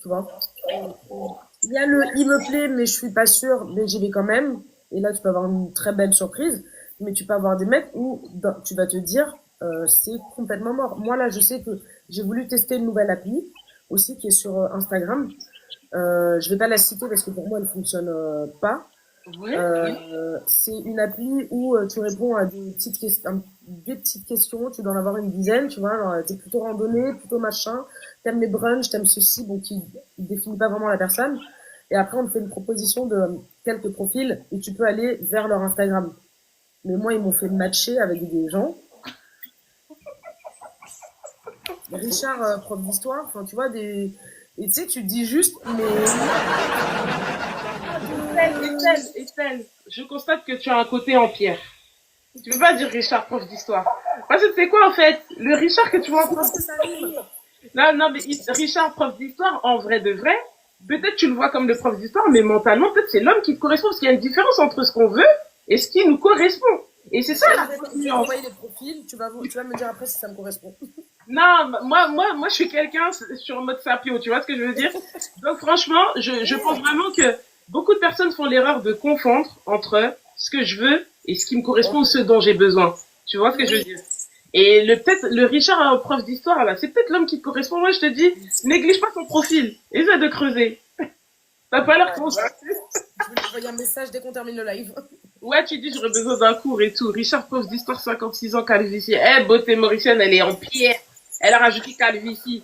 B: Tu vois? Il y a il me plaît, mais je suis pas sûre, mais j'y vais quand même. Et là, tu peux avoir une très belle surprise. Mais tu peux avoir des mecs où tu vas te dire, c'est complètement mort. Moi, là, je sais que j'ai voulu tester une nouvelle appli, aussi, qui est sur Instagram. Je vais pas la citer parce que pour moi, elle fonctionne pas.
A: Ouais.
B: C'est une appli où tu réponds à des petites questions. Tu dois en avoir une dizaine, tu vois. Alors, t'es plutôt randonnée, plutôt machin. T'aimes les brunchs, t'aimes ceci, bon, qui définit pas vraiment la personne. Et après, on te fait une proposition de quelques profils et tu peux aller vers leur Instagram. Mais moi, ils m'ont fait matcher avec des gens. Richard, prof d'histoire, enfin, tu vois, et tu sais, tu te dis juste, mais...
A: Estelle, je constate que tu as un côté en pierre. Tu veux pas dire Richard, prof d'histoire. Parce que c'est quoi, en fait? Le Richard que tu vois en prof d'histoire. Non, mais Richard, prof d'histoire, en vrai de vrai, peut-être tu le vois comme le prof d'histoire, mais mentalement, peut-être c'est l'homme qui te correspond, parce qu'il y a une différence entre ce qu'on veut et ce qui nous correspond. Et c'est ça la
B: nuance. Tu vas envoyer les profils, tu vas me dire après si ça me correspond.
A: Non, moi, je suis quelqu'un sur le mode sapio, tu vois ce que je veux dire? Donc franchement, je pense vraiment que beaucoup de personnes font l'erreur de confondre entre ce que je veux et ce qui me correspond ou ce dont j'ai besoin. Tu vois ce que je veux dire? Et peut-être, le Richard, prof d'histoire, là, c'est peut-être l'homme qui te correspond. Moi, je te dis, néglige pas son profil. Essaie de creuser. T'as pas l'air convaincu.
B: Je vais lui envoyer un message dès qu'on termine le live.
A: Ouais, tu dis, j'aurais besoin d'un cours et tout. Richard, prof d'histoire, 56 ans, calvitie. Eh, beauté mauricienne, elle est en pierre. Elle a rajouté calvitie.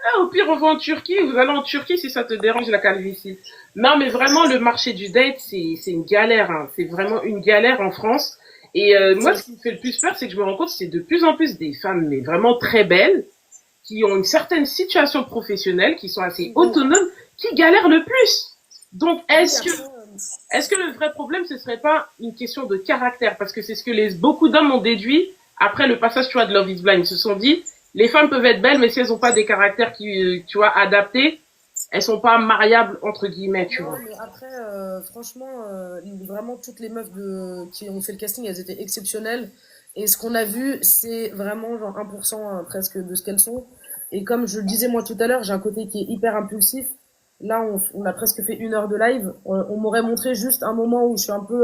A: Ah, au pire, on va en Turquie. Vous allez en Turquie si ça te dérange la calvitie. Non, mais vraiment, le marché du date, c'est une galère. Hein. C'est vraiment une galère en France. Et moi, ce qui me fait le plus peur, c'est que je me rends compte que c'est de plus en plus des femmes, mais vraiment très belles, qui ont une certaine situation professionnelle, qui sont assez autonomes, qui galèrent le plus. Donc, est-ce que le vrai problème, ce serait pas une question de caractère? Parce que c'est ce que beaucoup d'hommes ont déduit après le passage, tu vois, de Love is Blind. Ils se sont dit, les femmes peuvent être belles, mais si elles ont pas des caractères qui, tu vois, adaptés, elles sont pas mariables, entre guillemets, tu vois.
B: Mais après, franchement, vraiment, toutes les meufs qui ont fait le casting, elles étaient exceptionnelles. Et ce qu'on a vu, c'est vraiment genre 1% presque de ce qu'elles sont. Et comme je le disais moi tout à l'heure, j'ai un côté qui est hyper impulsif. Là, on a presque fait 1 heure de live. On m'aurait montré juste un moment où je suis un peu,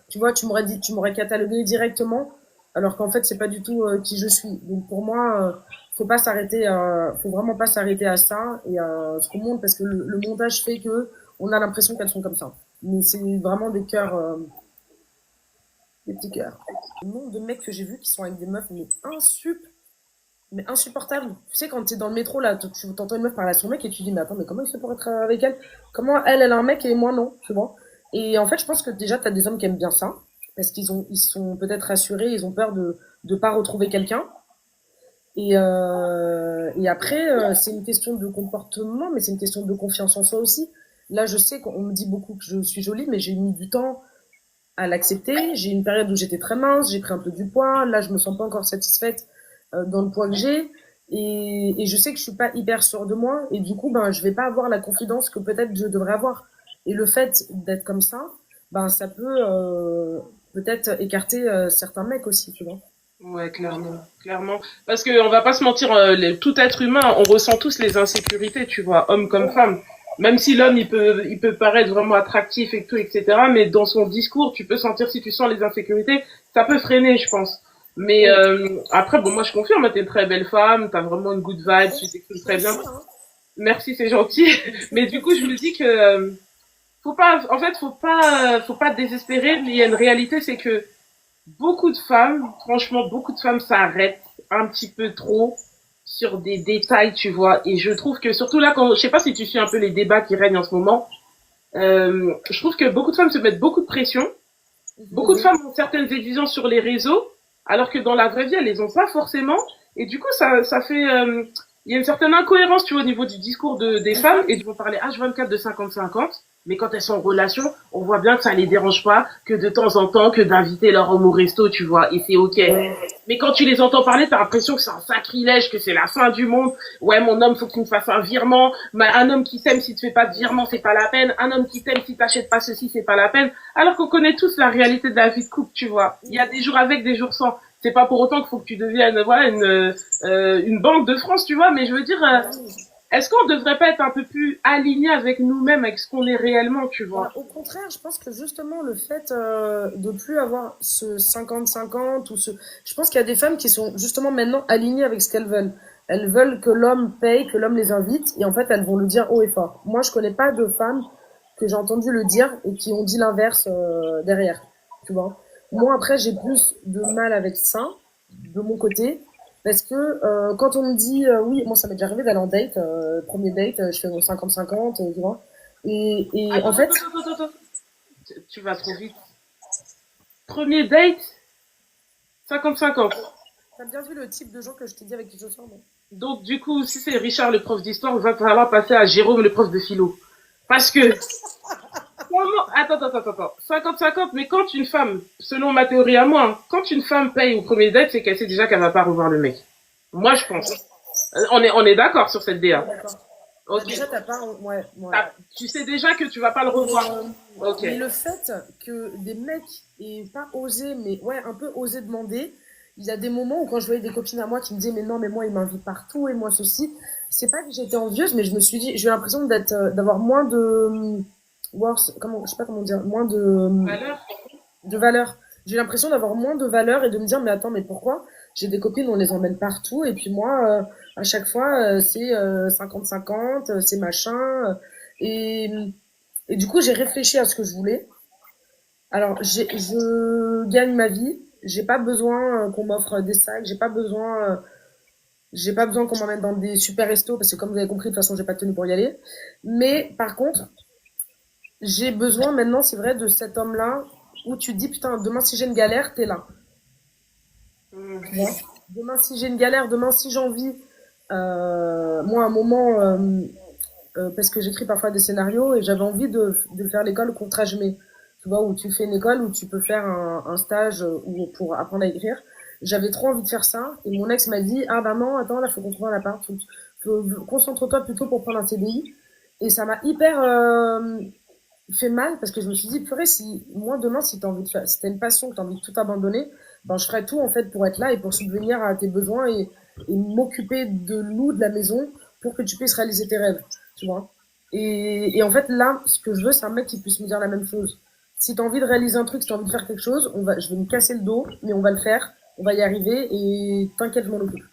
B: tu vois, tu m'aurais catalogué directement, alors qu'en fait, c'est pas du tout qui je suis. Donc pour moi, faut vraiment pas s'arrêter à ça et à ce qu'on montre, parce que le montage fait que on a l'impression qu'elles sont comme ça. Mais c'est vraiment des cœurs, des petits cœurs. Le nombre de mecs que j'ai vus qui sont avec des meufs, mais insupportable. Tu sais, quand t'es dans le métro, là, tu t'entends une meuf parler à son mec et tu dis, mais attends, mais comment il fait pour être avec elle? Comment elle a un mec et moi non, tu vois? Et en fait, je pense que déjà, t'as des hommes qui aiment bien ça, parce ils sont peut-être rassurés, ils ont peur de pas retrouver quelqu'un. Et après, c'est une question de comportement, mais c'est une question de confiance en soi aussi. Là, je sais qu'on me dit beaucoup que je suis jolie, mais j'ai mis du temps à l'accepter. J'ai une période où j'étais très mince, j'ai pris un peu du poids. Là, je me sens pas encore satisfaite dans le poids que j'ai. Et je sais que je suis pas hyper sûre de moi. Et du coup, ben, je vais pas avoir la confidence que peut-être je devrais avoir. Et le fait d'être comme ça, ben, ça peut peut-être écarter certains mecs aussi, tu vois.
A: Ouais, clairement, clairement. Parce que on va pas se mentir, tout être humain, on ressent tous les insécurités, tu vois, homme comme femme. Même si l'homme, il peut paraître vraiment attractif et tout, etc. Mais dans son discours, tu peux sentir si tu sens les insécurités, ça peut freiner, je pense. Mais après, bon, moi je confirme, t'es une très belle femme, t'as vraiment une good vibe, tu t'exprimes très bien.
B: Merci, hein.
A: Merci, c'est gentil. Mais du coup, je me dis que faut pas, en fait, faut pas désespérer. Mais il y a une réalité, c'est que beaucoup de femmes, franchement, beaucoup de femmes s'arrêtent un petit peu trop sur des détails, tu vois. Et je trouve que surtout là, je sais pas si tu suis un peu les débats qui règnent en ce moment, je trouve que beaucoup de femmes se mettent beaucoup de pression. Beaucoup de femmes ont certaines exigences sur les réseaux, alors que dans la vraie vie, elles les ont pas forcément. Et du coup, ça fait, il y a une certaine incohérence, tu vois, au niveau du discours des femmes, et ils vont parler H24 de 50-50. Mais quand elles sont en relation, on voit bien que ça les dérange pas, que de temps en temps, que d'inviter leur homme au resto, tu vois, et c'est ok. Mais quand tu les entends parler, t'as l'impression que c'est un sacrilège, que c'est la fin du monde. Ouais, mon homme, faut qu'il me fasse un virement. Mais un homme qui t'aime, s'il te fait pas de virement, c'est pas la peine. Un homme qui t'aime, si t'achètes pas ceci, c'est pas la peine. Alors qu'on connaît tous la réalité de la vie de couple, tu vois. Il y a des jours avec, des jours sans. C'est pas pour autant qu'il faut que tu deviennes, voilà, une banque de France, tu vois. Mais je veux dire, est-ce qu'on devrait pas être un peu plus aligné avec nous-mêmes, avec ce qu'on est réellement, tu vois?
B: Au contraire, je pense que justement le fait de plus avoir ce 50-50 je pense qu'il y a des femmes qui sont justement maintenant alignées avec ce qu'elles veulent. Elles veulent que l'homme paye, que l'homme les invite, et en fait elles vont le dire haut et fort. Moi, je connais pas de femmes que j'ai entendu le dire et qui ont dit l'inverse derrière, tu vois. Moi, après, j'ai plus de mal avec ça de mon côté. Parce que quand on me dit oui, moi ça m'est déjà arrivé d'aller en date, premier date, je fais mon 50-50, tu vois. Et en
A: Attends,
B: fait,
A: attends. Tu vas trop vite. Premier date, 50-50.
B: t'as bien vu le type de gens que je t'ai dit avec qui je sors, non?
A: Donc, du coup, si c'est Richard, le prof d'histoire, il va falloir passer à Jérôme, le prof de philo. Parce que, attends. 50-50, mais quand une femme, selon ma théorie à moi, hein, quand une femme paye au premier date, c'est qu'elle sait déjà qu'elle va pas revoir le mec. Moi, je pense. On est d'accord sur cette
B: Ouais,
A: DA.
B: d'accord. Bah,
A: Ok.
B: déjà, t'as pas. Ouais, ouais.
A: Tu sais déjà que tu vas pas le
B: Mais,
A: revoir. Ok.
B: mais le fait que des mecs aient pas osé, mais ouais, un peu osé demander, il y a des moments où quand je voyais des copines à moi qui me disaient, mais non, mais moi, il m'invite partout et moi, ceci, c'est pas que j'étais envieuse, mais je me suis dit, j'ai eu l'impression d'avoir moins de. Je sais pas comment dire, moins de.
A: Valeur.
B: de valeur. J'ai l'impression d'avoir moins de valeur et de me dire, mais attends, mais pourquoi? J'ai des copines, on les emmène partout, et puis moi, à chaque fois, c'est 50-50, c'est machin. Et, et du coup, j'ai réfléchi à ce que je voulais. Alors, je gagne ma vie. J'ai pas besoin qu'on m'offre des sacs. J'ai pas besoin qu'on m'emmène dans des super restos parce que comme vous avez compris, de toute façon, j'ai pas tenu pour y aller. Mais par contre, j'ai besoin maintenant, c'est vrai, de cet homme-là où tu te dis putain, demain si j'ai une galère, t'es là. Tu vois. Demain si j'ai une galère, demain si j'ai envie, moi à un moment, parce que j'écris parfois des scénarios et j'avais envie de faire l'école contre HME. Tu vois, où tu fais une école où tu peux faire un stage pour apprendre à écrire. J'avais trop envie de faire ça et mon ex m'a dit ah bah non attends là faut qu'on trouve un appart, concentre-toi plutôt pour prendre un CDI et ça m'a hyper fait mal parce que je me suis dit purée si moi demain si t'as envie de faire si t'as une passion que t'as envie de tout abandonner ben je ferai tout en fait pour être là et pour subvenir à tes besoins et m'occuper de nous de la maison pour que tu puisses réaliser tes rêves tu vois et en fait là ce que je veux c'est un mec qui puisse me dire la même chose si t'as envie de réaliser un truc si t'as envie de faire quelque chose je vais me casser le dos mais on va le faire on va y arriver et t'inquiète je m'en occupe.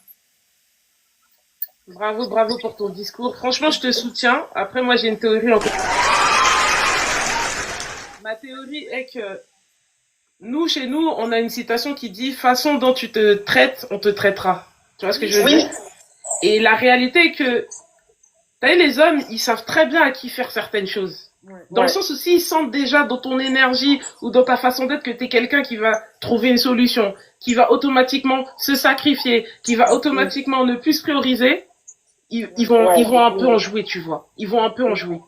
A: Bravo, bravo pour ton discours. Franchement, je te soutiens. Après, moi, j'ai une théorie encore. Ma théorie est que nous, chez nous, on a une citation qui dit façon dont tu te traites, on te traitera. Tu vois ce que je veux dire? Et la réalité est que, t'as vu, les hommes, ils savent très bien à qui faire certaines choses.
B: Ouais.
A: Dans le sens où s'ils sentent déjà dans ton énergie ou dans ta façon d'être que t'es quelqu'un qui va trouver une solution, qui va automatiquement se sacrifier, qui va automatiquement ne plus se prioriser, ils vont un peu en jouer, tu vois. Ils vont un peu en jouer.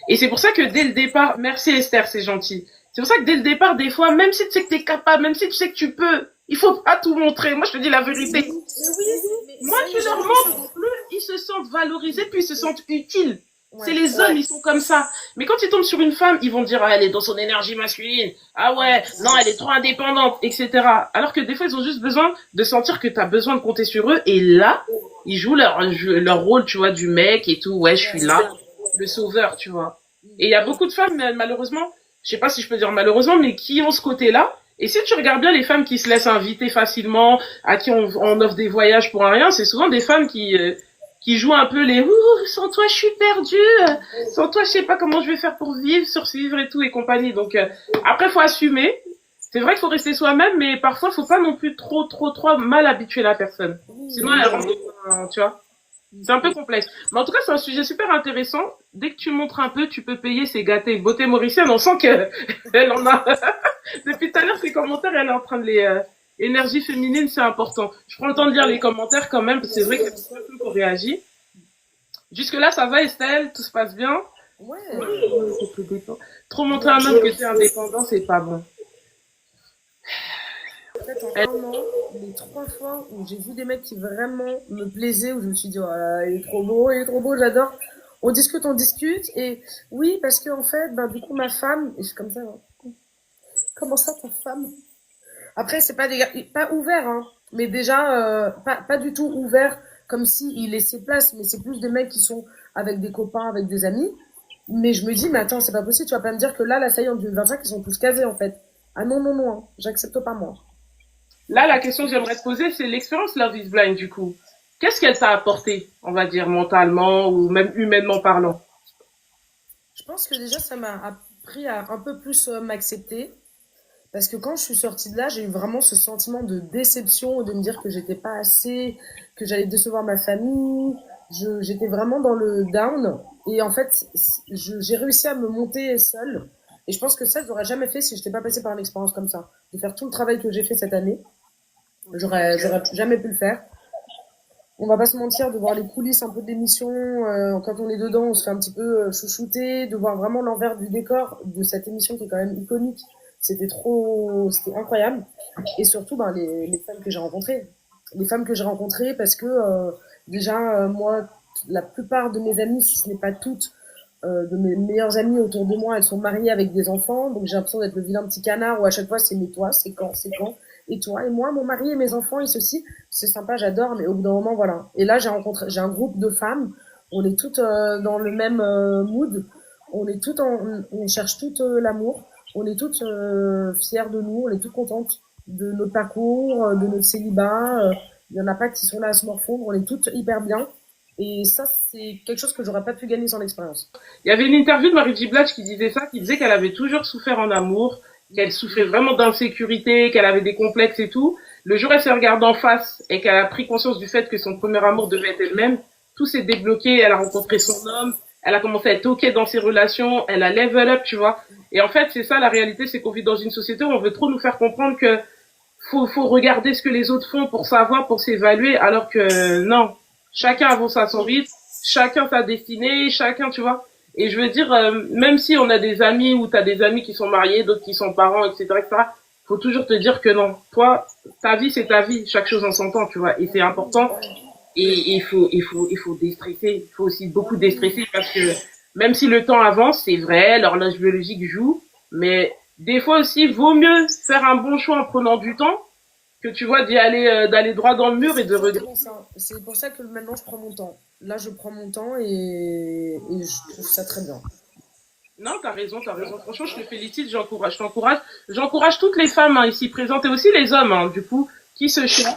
A: Et c'est pour ça que dès le départ, merci Esther, c'est gentil. C'est pour ça que dès le départ, des fois, même si tu sais que t'es capable, même si tu sais que tu peux, il faut pas tout montrer. Moi, je te dis la vérité. Moi, tu leur montres, plus ils se sentent valorisés, plus ils se sentent utiles. C'est les hommes, ils sont comme ça. Mais quand ils tombent sur une femme, ils vont dire, ah, elle est dans son énergie masculine. Ah ouais, non, elle est trop indépendante, etc. Alors que des fois, ils ont juste besoin de sentir que t'as besoin de compter sur eux. Et là, ils jouent leur rôle, tu vois, du mec et tout. Ouais, je suis là, le sauveur, tu vois. Et il y a beaucoup de femmes, malheureusement, je sais pas si je peux dire malheureusement, mais qui ont ce côté-là. Et si tu regardes bien les femmes qui se laissent inviter facilement, à qui on offre des voyages pour un rien, c'est souvent des femmes qui jouent un peu les ouh, sans toi je suis perdue, sans toi je sais pas comment je vais faire pour vivre, survivre et tout et compagnie. Donc après faut assumer. C'est vrai qu'il faut rester soi-même, mais parfois faut pas non plus trop mal habituer la personne. Sinon elle rentre, tu vois. C'est un peu complexe. Mais en tout cas, c'est un sujet super intéressant. Dès que tu montres un peu, tu peux payer, c'est gâté. Beauté mauricienne, on sent que elle en a. Depuis tout à l'heure, ses commentaires, elle est en train de les... énergie féminine, c'est important. Je prends le temps de lire les commentaires quand même, parce que c'est vrai qu'il y a beaucoup de qu'on réagit. Jusque-là, ça va, Estelle? Tout se passe bien?
B: Ouais.
A: Trop montrer à un homme que t'es indépendant, c'est pas bon.
B: En fait, en un an, les 3 fois où j'ai vu des mecs qui vraiment me plaisaient, où je me suis dit, oh là là, il est trop beau, j'adore. On discute, et oui, parce que en fait, ben, du coup, ma femme, et je suis comme ça, hein. Comment ça, ta femme? Après, c'est pas des gars, pas ouverts, hein, mais déjà, pas du tout ouverts, comme si il laissait place, mais c'est plus des mecs qui sont avec des copains, avec des amis. Mais je me dis, mais attends, c'est pas possible, tu vas pas me dire que là, ça y est, en 2025, ils sont tous casés, en fait. Ah non, non, non, hein, j'accepte pas, moi.
A: Là, la question que j'aimerais te poser, c'est l'expérience Love is Blind, du coup. Qu'est-ce qu'elle t'a apporté, on va dire, mentalement ou même humainement parlant?
B: Je pense que déjà, ça m'a appris à un peu plus m'accepter. Parce que quand je suis sortie de là, j'ai eu vraiment ce sentiment de déception, de me dire que j'étais pas assez, que j'allais décevoir ma famille. J'étais vraiment dans le down. Et en fait, j'ai réussi à me monter seule. Et je pense que ça, je l'aurais jamais fait si je n'étais pas passée par une expérience comme ça. De faire tout le travail que j'ai fait cette année, j'aurais jamais pu le faire. On va pas se mentir, de voir les coulisses un peu de l'émission, quand on est dedans, on se fait un petit peu chouchouter, de voir vraiment l'envers du décor de cette émission qui est quand même iconique. C'était incroyable. Et surtout, ben, les femmes que j'ai rencontrées. Les femmes que j'ai rencontrées parce que, déjà, moi, la plupart de mes amies, si ce n'est pas toutes, de mes meilleures amies autour de moi, elles sont mariées avec des enfants. Donc j'ai l'impression d'être le vilain petit canard où à chaque fois c'est mais toi, c'est quand, et toi, et moi, mon mari et mes enfants, et ceci. C'est sympa, j'adore, mais au bout d'un moment, voilà. Et là, j'ai un groupe de femmes. On est toutes dans le même mood. On cherche toutes l'amour. on est toutes fières de nous, on est toutes contentes de notre parcours, de notre célibat. Il y en a pas qui sont là à se morfondre, on est toutes hyper bien. Et ça, c'est quelque chose que j'aurais pas pu gagner sans l'expérience.
A: Il y avait une interview de Mary J. Blige qui disait ça, qui disait qu'elle avait toujours souffert en amour, qu'elle souffrait vraiment d'insécurité, qu'elle avait des complexes et tout. Le jour où elle s'est regardée en face et qu'elle a pris conscience du fait que son premier amour devait être elle-même, tout s'est débloqué, elle a rencontré son homme, elle a commencé à être ok dans ses relations, elle a level up, tu vois. Et en fait, c'est ça la réalité, c'est qu'on vit dans une société où on veut trop nous faire comprendre que faut regarder ce que les autres font pour savoir, pour s'évaluer, alors que non. Chacun avance à son rythme, chacun sa destinée, chacun, tu vois. Et je veux dire, même si on a des amis ou t'as des amis qui sont mariés, d'autres qui sont parents, etc., etc., faut toujours te dire que non. Toi, ta vie, c'est ta vie. Chaque chose en son temps, tu vois. Et c'est important. Et il faut déstresser. Il faut aussi beaucoup déstresser parce que même si le temps avance, c'est vrai, l'horloge biologique joue, mais des fois aussi, vaut mieux faire un bon choix en prenant du temps que tu vois d'aller droit dans le mur et
B: C'est
A: de regretter.
B: exactement ça. C'est pour ça que maintenant je prends mon temps. Là, je prends mon temps et je trouve ça très bien.
A: Non, t'as raison, t'as raison. Franchement, je te félicite, j'encourage, je t'encourage. J'encourage toutes les femmes hein, ici présentes et aussi les hommes, hein, du coup, qui se cherchent,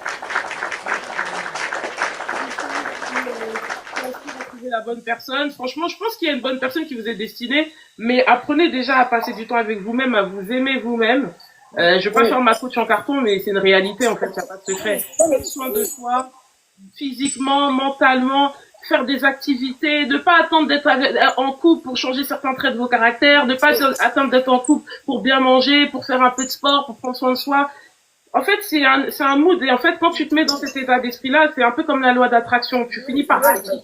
A: qui ont trouvé la bonne personne. Franchement, je pense qu'il y a une bonne personne qui vous est destinée, mais apprenez déjà à passer du temps avec vous-même, à vous aimer vous-même. Je vais pas faire ma coach en carton, mais c'est une réalité, en fait, il n'y a pas de secret. Prendre soin de soi, physiquement, mentalement, faire des activités, ne pas attendre d'être en couple pour changer certains traits de vos caractères, ne pas attendre d'être en couple pour bien manger, pour faire un peu de sport, pour prendre soin de soi. En fait, c'est un mood et en fait, quand tu te mets dans cet état d'esprit-là, c'est un peu comme la loi d'attraction. Tu finis par attirer.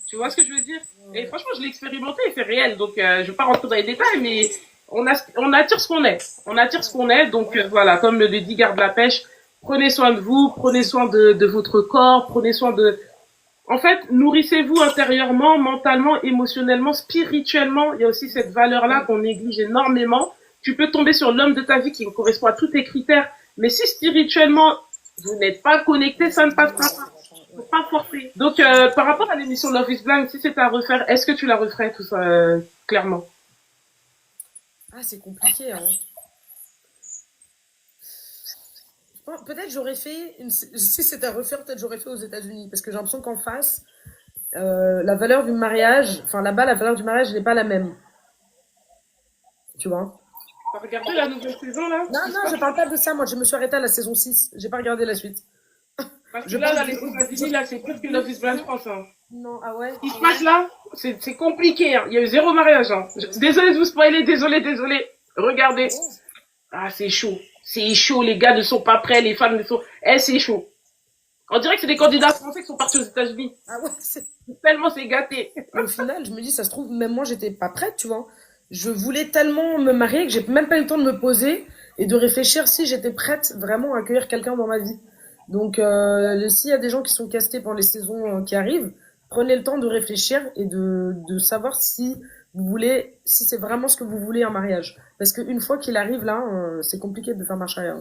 A: Tu vois ce que je veux dire? Et franchement, je l'ai expérimenté et c'est réel. Donc, je vais pas rentrer dans les détails, mais on attire ce qu'on est. On attire ce qu'on est. Donc, voilà, comme le dit Garde la pêche, prenez soin de vous, prenez soin de votre corps, prenez soin de... En fait, nourrissez-vous intérieurement, mentalement, émotionnellement, spirituellement. Il y a aussi cette valeur-là qu'on néglige énormément. Tu peux tomber sur l'homme de ta vie qui correspond à tous tes critères. Mais si spirituellement, vous n'êtes pas connecté, ça ne passera pas. Faut pas forcer. Donc, par rapport à l'émission Love is Blind, si c'était à refaire, est-ce que tu la referais tout ça, clairement?
B: Ah, c'est compliqué, hein. Peut-être j'aurais fait, si c'était à refaire, peut-être j'aurais fait aux États-Unis. Parce que j'ai l'impression qu'en face, la valeur du mariage, enfin là-bas, la valeur du mariage n'est pas la même. Tu vois?
A: T'as regardé la nouvelle saison, là?
B: Non, non, je parle pas de ça. Moi, je me suis arrêtée à la saison 6. J'ai pas regardé la suite.
A: Parce que
B: Je
A: là,
B: pense
A: les États-Unis, là, c'est plus que Love is Blind France, hein.
B: Non, ah ouais?
A: Ce qui se passe là, c'est compliqué, hein. Il y a eu zéro mariage, hein. Désolé de vous spoiler, désolé. Regardez. Ah, c'est chaud. C'est chaud, les gars ne sont pas prêts, les femmes ne sont... c'est chaud. On dirait que c'est des candidats français qui sont partis aux États-Unis.
B: Ah ouais, c'est...
A: Tellement c'est gâté.
B: Au final, je me dis, ça se trouve, même moi, j'étais pas prête, tu vois. Je voulais tellement me marier que j'ai même pas eu le temps de me poser et de réfléchir si j'étais prête vraiment à accueillir quelqu'un dans ma vie. Donc, s'il y a des gens qui sont castés pour les saisons qui arrivent, prenez le temps de réfléchir et de savoir si vous voulez, si c'est vraiment ce que vous voulez un mariage. Parce qu'une fois qu'il arrive là, c'est compliqué de faire marche arrière.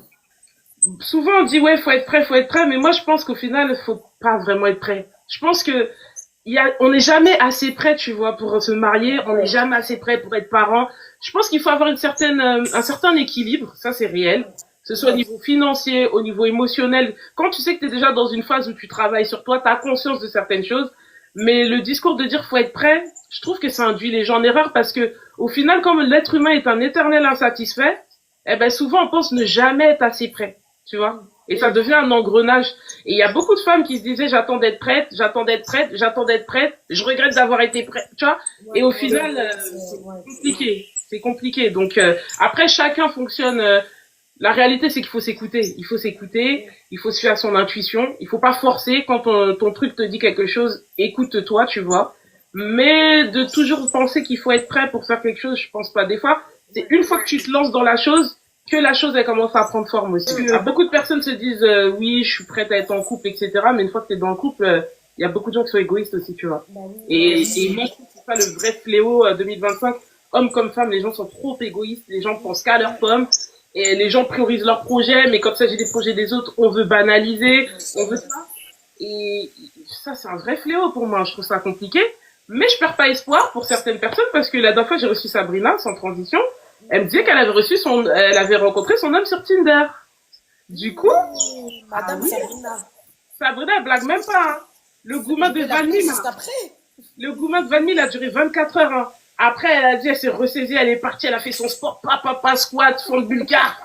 A: Souvent on dit ouais, faut être prêt, mais moi je pense qu'au final, faut pas vraiment être prêt. Je pense que on n'est jamais assez prêt, tu vois, pour se marier, on n'est jamais assez prêt pour être parent. Je pense qu'il faut avoir un certain équilibre, ça c'est réel. Que ce soit au niveau financier, au niveau émotionnel. Quand tu sais que tu es déjà dans une phase où tu travailles sur toi, tu as conscience de certaines choses. Mais le discours de dire faut être prêt, je trouve que ça induit les gens en erreur parce que, au final, comme l'être humain est un éternel insatisfait, eh ben, souvent on pense ne jamais être assez prêt, tu vois. Et ça devient un engrenage. Et il y a beaucoup de femmes qui se disaient j'attends d'être prête, je regrette d'avoir été prête, tu vois. Et au final, c'est compliqué. Donc, après, chacun fonctionne, la réalité, c'est qu'il faut s'écouter. Il faut se fier à son intuition. Il faut pas forcer quand ton truc te dit quelque chose. Écoute-toi, tu vois. Mais de toujours penser qu'il faut être prêt pour faire quelque chose, je pense pas. Des fois, c'est une fois que tu te lances dans la chose, que la chose, elle commence à prendre forme aussi. Beaucoup de personnes se disent, oui, je suis prête à être en couple, etc. Mais une fois que t'es dans le couple, il y a beaucoup de gens qui sont égoïstes aussi, tu vois. Et moi, je trouve que c'est pas le vrai fléau 2025. Hommes comme femmes, les gens sont trop égoïstes. Les gens pensent qu'à leurs pommes. Et les gens priorisent leurs projets, mais comme ça j'ai des projets des autres, on veut banaliser, on veut ça. Et ça, c'est un vrai fléau pour moi. Je trouve ça compliqué. Mais je perds pas espoir pour certaines personnes parce que la dernière fois, j'ai reçu Sabrina, sans transition. Elle me disait qu'elle avait elle avait rencontré son homme sur Tinder. Du coup, ah
B: Madame
A: oui,
B: Sabrina.
A: Sabrina, elle blague même pas, hein. Le gourmand
B: Je
A: de
B: vais
A: Van
B: l'appeler
A: Mille,
B: juste après.
A: le gourmand de Van Mille a duré 24 heures, hein. Après, elle a dit, elle s'est ressaisie, elle est partie, elle a fait son sport, papa, squat, fond de bulgare.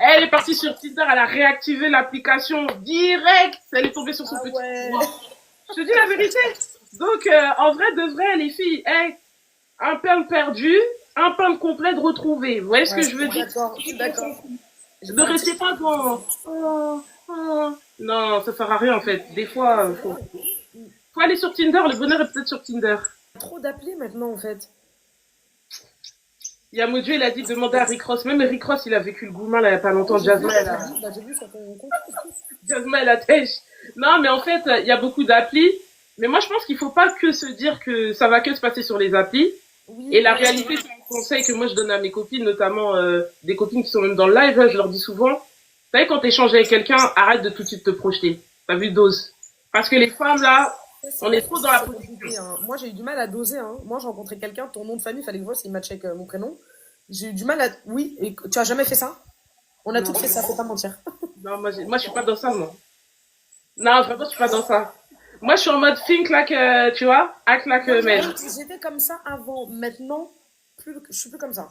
A: Elle est partie sur Tinder, elle a réactivé l'application direct. Elle est tombée sur son
B: Ah
A: petit
B: ouais.
A: pouvoir. Je te dis la vérité. Donc, en vrai, de vrai, les filles, hey, un perle perdu, un pain complet de retrouvé. Vous voyez ce
B: Ouais,
A: que
B: je
A: je veux
B: suis
A: dire?
B: d'accord, je suis d'accord. J'ai
A: Ne
B: fait un
A: restez
B: TikTok.
A: pas dans... Oh. Non, ça sert à rien, en fait. Des
B: Ouais,
A: fois,
B: c'est vrai.
A: faut aller sur Tinder. Le bonheur est peut-être sur Tinder.
B: Trop d'appelés maintenant en fait.
A: Il y a Mojo, il a dit demander à Rick Ross. Même Rick Ross, il a vécu le gourmand, là, il y a pas
B: Oui,
A: longtemps. Jasmine, elle a...
B: j'ai vu sur ton compte.
A: Jasmine, elle a têche. Non, mais en fait, il y a beaucoup d'applis. Mais moi, je pense qu'il faut pas que se dire que ça va que se passer sur les applis.
B: Oui,
A: Et la
B: ouais,
A: réalité, c'est un conseil que moi, je donne à mes copines, notamment des copines qui sont même dans le live. Là, je leur dis souvent, vous savez, quand t'échanges avec quelqu'un, arrête de tout de suite te projeter. T'as vu, dose. Parce que les femmes, là,
B: c'est
A: on est
B: vrai que
A: trop dans la
B: c'est
A: position.
B: compliqué. Hein. Moi, j'ai eu du mal à doser. Hein. Moi, j'ai rencontré quelqu'un, ton nom de famille, fallait que je vois s'il matchait avec mon prénom. J'ai eu du mal à. Oui, et tu as jamais fait ça? On a
A: Non,
B: toutes fait ça, faut pas mentir.
A: non moi, je suis pas dans ça, moi. Non, vraiment, je suis pas dans ça. Moi, je suis en mode think like, tu vois, act like
B: Moi,
A: a man.
B: j'étais comme ça avant. Maintenant, je suis plus comme ça.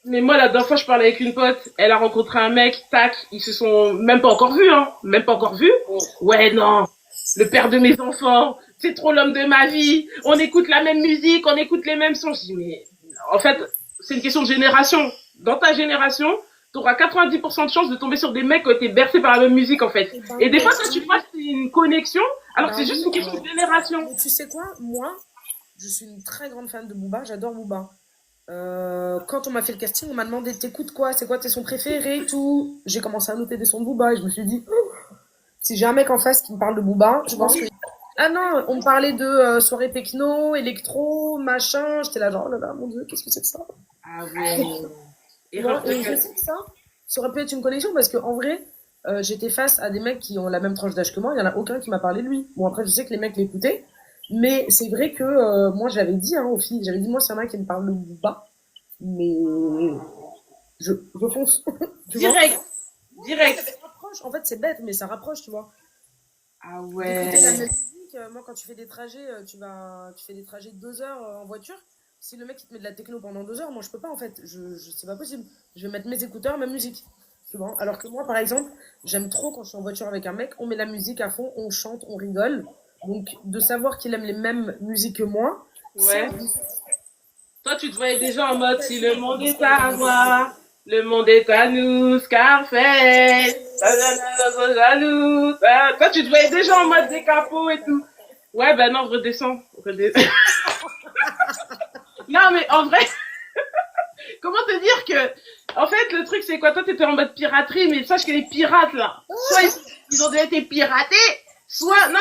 A: Mais moi, la dernière fois, je parlais avec une pote, elle a rencontré un mec, tac, ils se sont même pas encore vus, hein, même pas encore vus. Ouais, non, le père de mes enfants, c'est trop l'homme de ma vie, on écoute la même musique, on écoute les mêmes sons. Je dis, mais, en fait, c'est une question de génération. Dans ta génération, t'auras 90% de chances de tomber sur des mecs qui ont été bercés par la même musique, en fait.
B: Et ben,
A: Et des fois, ça, tu crois que c'est une connexion, alors que
B: ben
A: c'est juste
B: oui.
A: une question de génération.
B: Mais tu sais quoi? Moi, je suis une très grande fan de Booba. J'adore Booba. Quand on m'a fait le casting, on m'a demandé t'écoutes quoi, c'est quoi tes sons préférés et tout. J'ai commencé à noter des sons de Booba et je me suis dit, oh, si j'ai un mec en face qui me parle de Booba, je pense que. Ah non, on me parlait de soirée techno, électro, machin. J'étais là, genre, oh là là, mon dieu, qu'est-ce que c'est que ça?
A: Ah ouais.
B: Tu vois,
A: Erreur de
B: et je sais que ça aurait pu être une connexion parce qu'en vrai, j'étais face à des mecs qui ont la même tranche d'âge que moi. Il y en a aucun qui m'a parlé de lui. Bon, après, je sais que les mecs l'écoutaient. Mais c'est vrai que moi, j'avais dit hein, aux filles, j'avais dit, moi, s'il y en a un qui me parle de Booba, mais je fonce. Tu vois?
A: direct, direct.
B: Ça rapproche. En fait, c'est bête, mais ça rapproche, tu vois.
A: Ah
B: D'écouter la
A: ouais.
B: même musique, moi, quand tu fais des trajets, tu fais des trajets de 2 heures en voiture. Si le mec il te met de la techno pendant 2 heures, moi je peux pas en fait. C'est pas possible. Je vais mettre mes écouteurs, ma musique. Tu vois. Alors que moi, par exemple, j'aime trop quand je suis en voiture avec un mec, on met la musique à fond, on chante, on rigole. Donc, de savoir qu'il aime les mêmes musiques que moi,
A: Ouais. Toi, tu te voyais déjà en mode si le monde est à moi, le monde est à nous, Scarface. Jaloux. Toi, tu te voyais déjà en mode décapo et tout. Ouais, ben non, redescends. Non, mais en vrai, comment te dire que, en fait, le truc, c'est quoi? Toi, t'étais en mode piraterie, mais sache que les pirates, là, soit ils ont déjà été piratés, soit, non.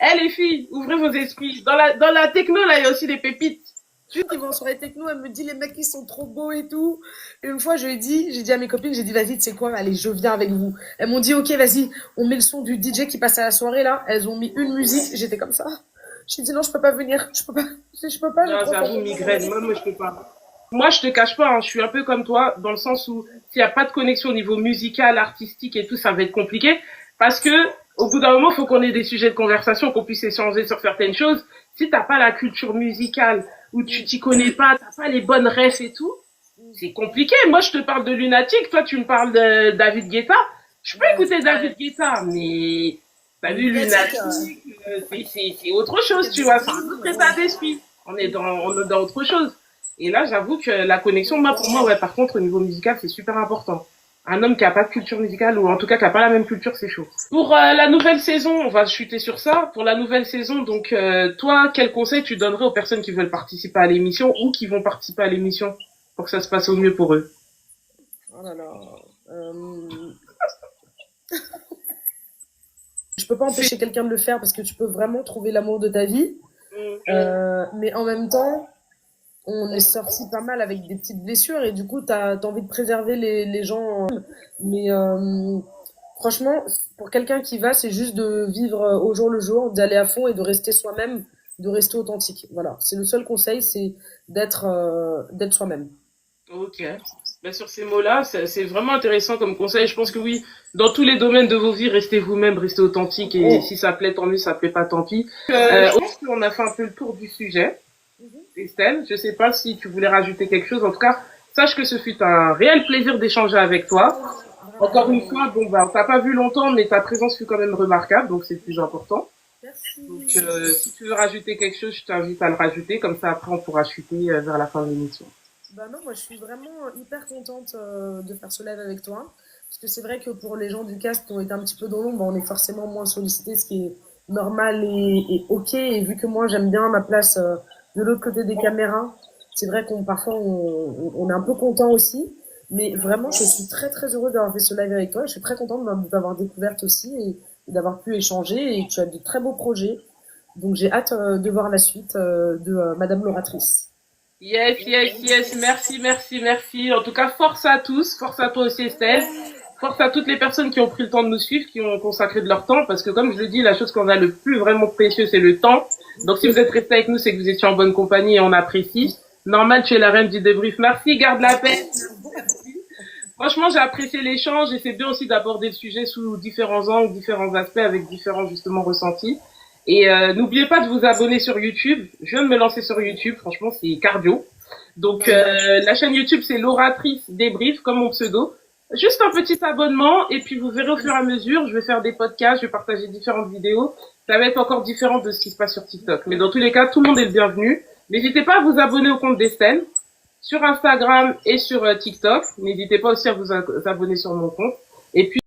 A: Eh, les filles, ouvrez vos esprits. Dans la techno, là, il y a aussi des pépites.
B: qui vont sur les techno, elle me dit les mecs ils sont trop beaux et tout. Et une fois j'ai dit à mes copines, j'ai dit vas-y, tu sais quoi, allez, je viens avec vous. Elles m'ont dit ok, vas-y, on met le son du DJ qui passe à la soirée là. Elles ont mis une musique, j'étais comme ça. J'ai dit non, je peux pas venir, je peux pas, j'ai
A: Non,
B: trop
A: j'avoue,
B: fait.
A: migraine. Moi, je peux pas. Moi, je te cache pas, hein, je suis un peu comme toi, dans le sens où s'il n'y a pas de connexion au niveau musical, artistique et tout, ça va être compliqué. Parce que, au bout d'un moment, il faut qu'on ait des sujets de conversation, qu'on puisse échanger sur certaines choses. Si t'as pas la culture musicale, ou tu t'y connais pas, t'as pas les bonnes refs et tout, c'est compliqué. Moi, je te parle de Lunatic, toi, tu me parles de David Guetta. Je peux écouter David Guetta, mais t'as vu Lunatic, c'est autre chose, tu vois, c'est un autre état d'esprit. On est dans autre chose. Et là, j'avoue que la connexion, moi, pour moi, ouais, par contre, au niveau musical, c'est super important. Un homme qui a pas de culture musicale, ou en tout cas qui a pas la même culture, c'est chaud. Pour la nouvelle saison, on va chuter sur ça. Pour la nouvelle saison, donc, toi, quel conseil tu donnerais aux personnes qui veulent participer à l'émission ou qui vont participer à l'émission pour que ça se passe au mieux pour eux?
B: Oh là là. Je peux pas empêcher quelqu'un de le faire parce que tu peux vraiment trouver l'amour de ta vie. Mais en même temps, on est sorti pas mal avec des petites blessures et du coup, t'as envie de préserver les gens. Mais franchement, pour quelqu'un qui va, c'est juste de vivre au jour le jour, d'aller à fond et de rester soi-même de rester authentique. Voilà, c'est le seul conseil, c'est d'être soi-même.
A: Ok. Ben, sur ces mots-là, c'est vraiment intéressant comme conseil. Je pense que oui, dans tous les domaines de vos vies, restez vous-même, restez authentique. Et si ça plaît, tant mieux, ça plaît pas, tant pis. Aujourd'hui, on a fait un peu le tour du sujet. Estelle, je sais pas si tu voulais rajouter quelque chose. En tout cas, sache que ce fut un réel plaisir d'échanger avec toi. Encore une fois, bon, bah, on t'a pas vu longtemps, mais ta présence fut quand même remarquable, donc c'est le plus important. Donc,
B: Merci.
A: si tu veux rajouter quelque chose, je t'invite à le rajouter. Comme ça, après, on pourra chuter vers la fin de l'émission.
B: Bah non, moi je suis vraiment hyper contente de faire ce live avec toi. Parce que c'est vrai que pour les gens du cast qui ont été un petit peu dans l'ombre, on est forcément moins sollicité, ce qui est normal et ok. Et vu que moi j'aime bien ma place de l'autre côté des caméras, c'est vrai qu'on parfois on est un peu content aussi. Mais vraiment, je suis très très heureuse d'avoir fait ce live avec toi. Je suis très contente de t'avoir découverte aussi et d'avoir pu échanger. Et tu as de très beaux projets. Donc j'ai hâte de voir la suite de Madame l'oratrice.
A: Yes, yes, yes. Merci, merci, merci. En tout cas, force à tous. Force à toi aussi, Estelle. Force à toutes les personnes qui ont pris le temps de nous suivre, qui ont consacré de leur temps. Parce que comme je le dis, la chose qu'on a le plus vraiment précieux, c'est le temps. Donc si vous êtes restés avec nous, c'est que vous étiez en bonne compagnie et on apprécie. Normal, tu es la reine du débrief. Merci, garde la paix. Franchement, j'ai apprécié l'échange et c'est bien aussi d'aborder le sujet sous différents angles, différents aspects, avec différents justement ressentis. Et n'oubliez pas de vous abonner sur YouTube. Je viens de me lancer sur YouTube, franchement, c'est cardio. Donc la chaîne YouTube, c'est l'oratrice débrief, comme mon pseudo. Juste un petit abonnement et puis vous verrez au fur et à mesure, je vais faire des podcasts, je vais partager différentes vidéos. Ça va être encore différent de ce qui se passe sur TikTok. Mais dans tous les cas, tout le monde est le bienvenu. N'hésitez pas à vous abonner au compte d'Estelle sur Instagram et sur TikTok. N'hésitez pas aussi à vous abonner sur mon compte. Et puis